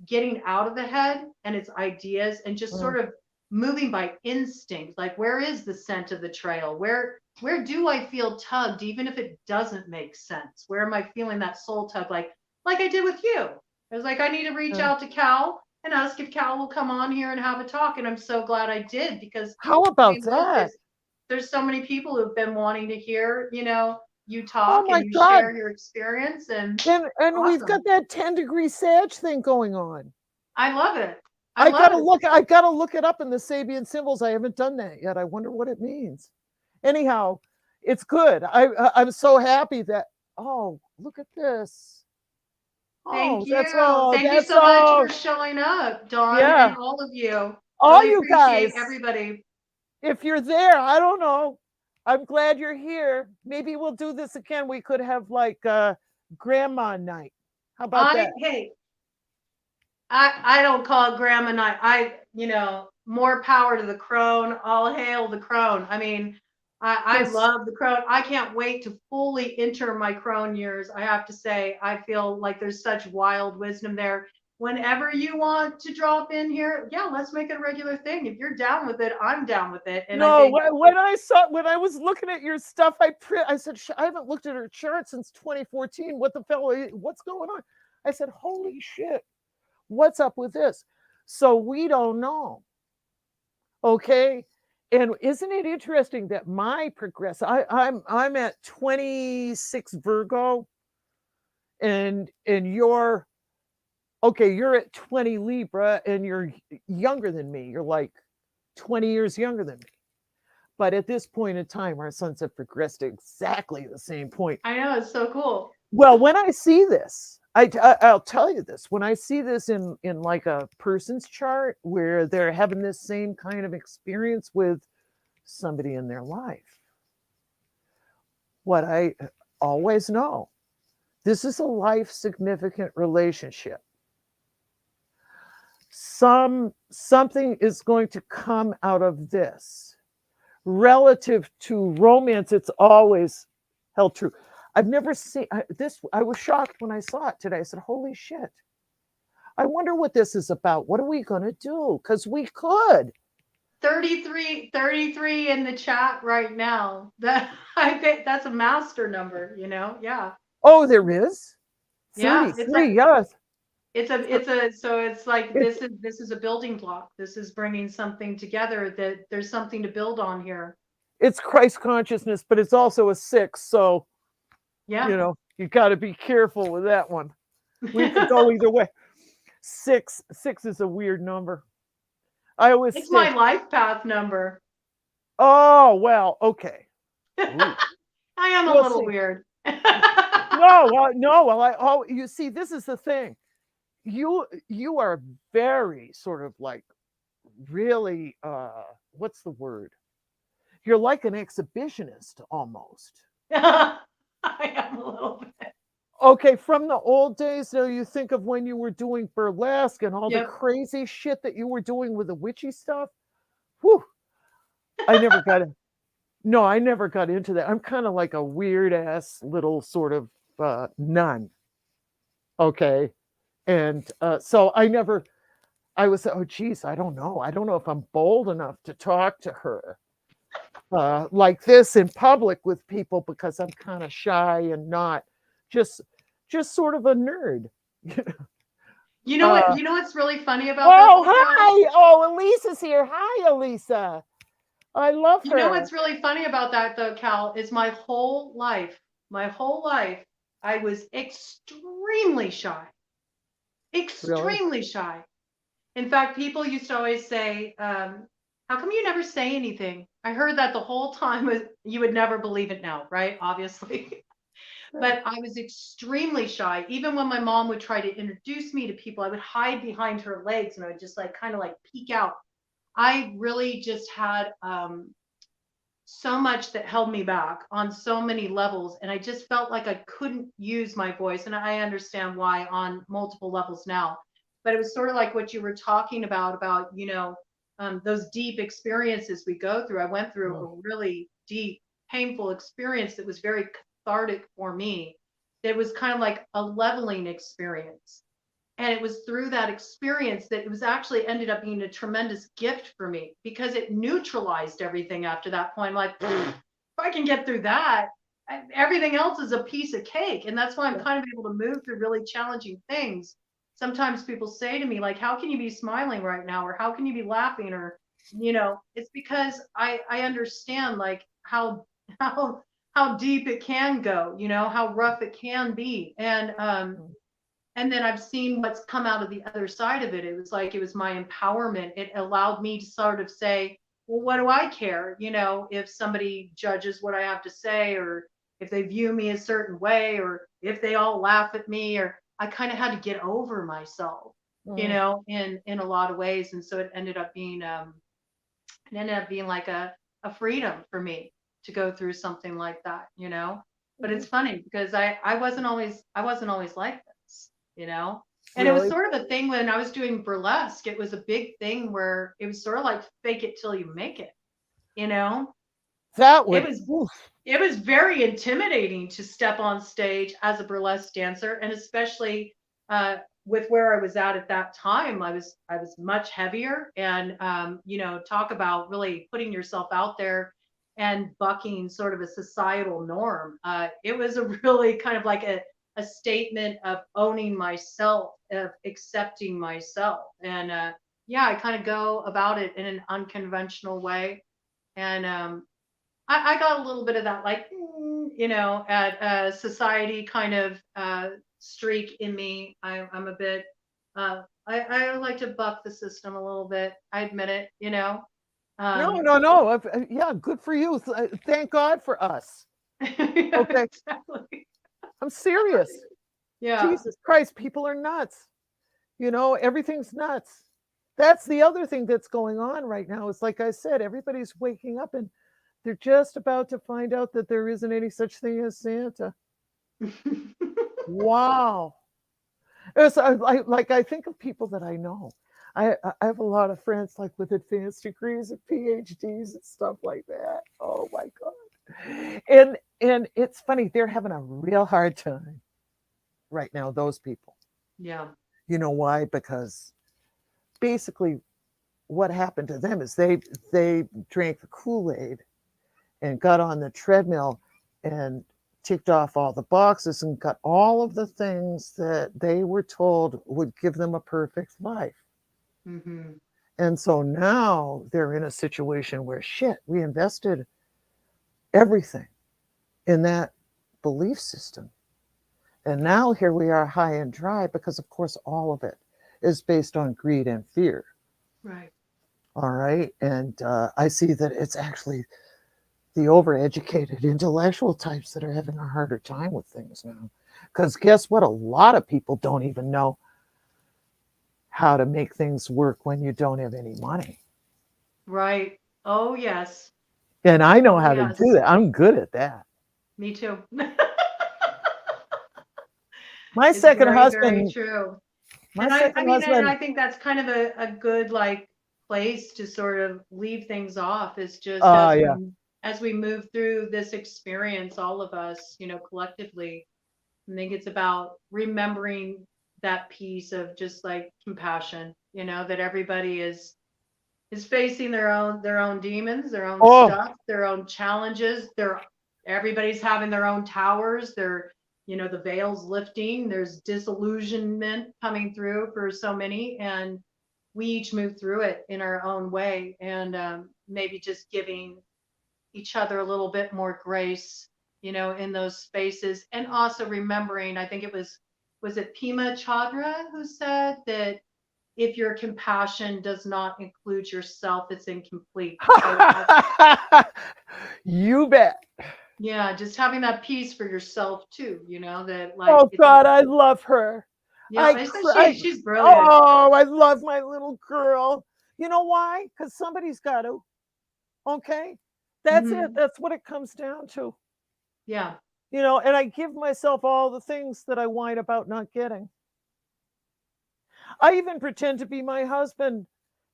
getting out of the head and its ideas, and just Mm. sort of moving by instinct. Like, where is the scent of the trail? Where do I feel tugged, even if it doesn't make sense? Where am I feeling that soul tug, like I did with you? I was like, I need to reach Yeah. out to Cal and ask if Cal will come on here and have a talk. And I'm so glad I did, because How I about mean, look, that? there's so many people who've been wanting to hear, you Oh talk and my you God. share your experience, and And we've got awesome. that 10-degree Sag thing going on. I love it. I I love gotta it. look, I gotta look it up in the Sabian symbols. I haven't done that yet. I wonder what it means. Anyhow, it's good. I'm so happy that, oh, look at this. Thank Oh, you. Thank you that's so much for all. showing up, Dawn, Yeah. and all of you. All Really you appreciate guys, everybody. if you're there, I don't know. I'm glad you're here. Maybe we'll do this again. We could have like grandma night. How about that? Hey, I don't call it grandma night. More power to the crone. All hail the crone. I mean, I Just love the crone. I can't wait to fully enter my crone years. I have to say, I feel like there's such wild wisdom there. Whenever you want to drop in here, yeah, let's make it a regular thing. If you're down with it, I'm down with it. And I no. think, When I was looking at your stuff, I said I haven't looked at her chart since 2014. What the fellow? What's going on? I said, holy shit, what's up with this? So we don't know. Okay. And isn't it interesting that my progress? I'm at 26 Virgo, and you're okay. You're at 20 Libra, and you're younger than me. You're like 20 years younger than me. But at this point in time, our sons have progressed to exactly the same point. I know it's so cool. Well, when I see this, I'll tell you this. When I see this in like a person's chart where they're having this same kind of experience with somebody in their life, what I always know, this is a life significant relationship. something is going to come out of this. Relative to romance, it's always held true. I've never seen this. I was shocked when I saw it today. I said, holy shit. I wonder what this is about. What are we going to do? Because we could. 33 in the chat right now. That I think that's a master number, Yeah. Oh, there is Yeah, it's 33. Yes. so it's like It's this is a building block. This is bringing something together, that there's something to build on here. it's Christ consciousness, but it's also a 6. So, Yeah. you got to be careful with that one. We could go either way. Six is a weird number. I always It's say, my life path number. oh, well, okay. I am a We'll little see. weird. No, well, you see, this is the thing. You are very sort of like really, what's the word? You're like an exhibitionist almost. I am a little bit. Okay, from the old days, though, you think of when you were doing burlesque and all the Yep. crazy shit that you were doing with the witchy stuff. Whew. I never got it. No, I never got into that. I'm kind of like a weird ass little sort of nun. Okay. And so I was, oh, geez, I don't know. I don't know if I'm bold enough to talk to her like this in public with people, because I'm kind of shy and not just sort of a nerd. You know what's really funny about that, Oh, though, Cal? hi. Oh, Elisa's here. Hi, Elisa. I love You know her. what's really funny about that, though, Cal, is my whole life, I was extremely shy. Really? Extremely shy. In fact, people used to always say, how come you never say anything? I heard that the whole time. You would never believe it now, right? Obviously. But I was extremely shy. Even when my mom would try to introduce me to people, I would hide behind her legs and I would just like kind of like peek out. I really just had so much that held me back on so many levels. And I just felt like I couldn't use my voice. And I understand why on multiple levels now. But it was sort of like what you were talking about, those deep experiences we go through. I went through a really deep, painful experience that was very cathartic for me. It was kind of like a leveling experience. And it was through that experience that it was actually ended up being a tremendous gift for me, because it neutralized everything after that point. I'm like, if I can get through that, everything else is a piece of cake. And that's why I'm kind of able to move through really challenging things. Sometimes people say to me, like, how can you be smiling right now? Or how can you be laughing? Or, it's because I understand like how deep it can go, how rough it can be. And then I've seen what's come out of the other side of it. It was like it was my empowerment. It allowed me to sort of say, well, what do I care? If somebody judges what I have to say, or if they view me a certain way, or if they all laugh at me, or I kind of had to get over myself, in a lot of ways. And so it ended up being like a freedom for me to go through something like that. But it's funny because I wasn't always like this, and it was Really? sort of a thing when I was doing burlesque. It was a big thing where it was sort of like fake it till you make it, you know That it would, was oof. it was very intimidating to step on stage as a burlesque dancer, and especially with where I was at that time. I was much heavier, and talk about really putting yourself out there and bucking sort of a societal norm. It was a really kind of like a statement of owning myself, of accepting myself, and yeah, I kind of go about it in an unconventional way, and I got a little bit of that, like, at society kind of streak in me. I'm a bit, I like to buck the system a little bit. I admit it. No, Um, no, no. Yeah, good for you. Thank God for us. yeah, Okay. exactly. I'm serious. Yeah. Jesus Christ, people are nuts. Everything's nuts. That's the other thing that's going on right now. Is like I said, everybody's waking up and they're just about to find out that there isn't any such thing as Santa. Wow. Like I think of people that I know. I have a lot of friends like with advanced degrees and PhDs and stuff like that. Oh my God. And it's funny, they're having a real hard time right now, those people. Yeah. You know why? Because basically what happened to them is they drank the Kool-Aid and got on the treadmill and ticked off all the boxes and got all of the things that they were told would give them a perfect life. Mm-hmm. And so now they're in a situation where shit, we invested everything in that belief system. And now here we are high and dry because, of course, all of it is based on greed and fear. Right. All right. And I see that it's actually the overeducated intellectual types that are having a harder time with things now. Because guess what? A lot of people don't even know how to make things work when you don't have any money. Right. Oh, yes. And I know Oh, how to do yes. that. I'm good at that. Me too. My It's second very, very husband, true. my And I second mean, and I husband, think that's kind of a good like place to sort of leave things off is just as yeah. we move through this experience, all of us, collectively, I think it's about remembering that piece of just like compassion, that everybody is facing their own demons, their own Oh, stuff, their own challenges. Everybody's having their own towers. The veil's lifting. There's disillusionment coming through for so many, and we each move through it in our own way, and maybe just giving each other a little bit more grace, in those spaces, and also remembering. I think was it Pima Chadra who said that if your compassion does not include yourself, it's incomplete. So, you bet. yeah, just having that peace for yourself too, that like Oh God, I love her. yeah, I said I she's brilliant. oh, I love my little girl. You know why? Because somebody's got to. Okay, that's it. Hmm. That's what it comes down to. Yeah. And I give myself all the things that I whine about not getting. I even pretend to be my husband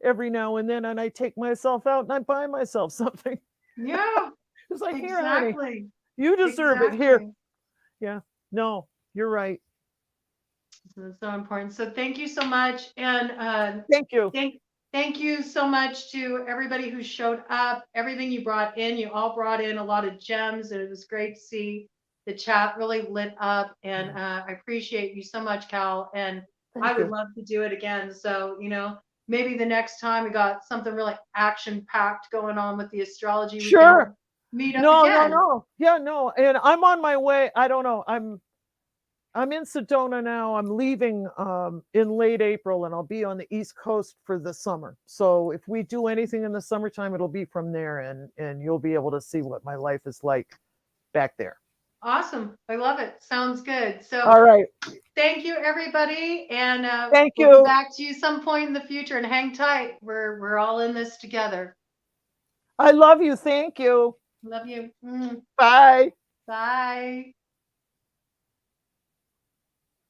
every now and then, and I take myself out and I buy myself something. Yeah, It's like, here, honey, exactly. you deserve it. Here. Exactly. Yeah. No, you're right. So it's so important. So thank you so much. And Thank you. thank you so much to everybody who showed up, everything you brought in. You all brought in a lot of gems, and it was great to see the chat really lit up. And I appreciate you so much, Cal. And I Thank would you. love to do it again. So, maybe the next time we got something really action packed going on with the astrology, we can Sure. meet up No, no, again. no. Yeah, no. And I'm on my way. I don't know. I'm in Sedona now. I'm leaving in late April and I'll be on the East Coast for the summer. So if we do anything in the summertime, it'll be from there and you'll be able to see what my life is like back there. Awesome. I love it. Sounds good. So All right. thank you, everybody. And Thank we'll be you. back to you some point in the future, and hang tight. We're all in this together. I love you. Thank you. Love you. Bye. Bye.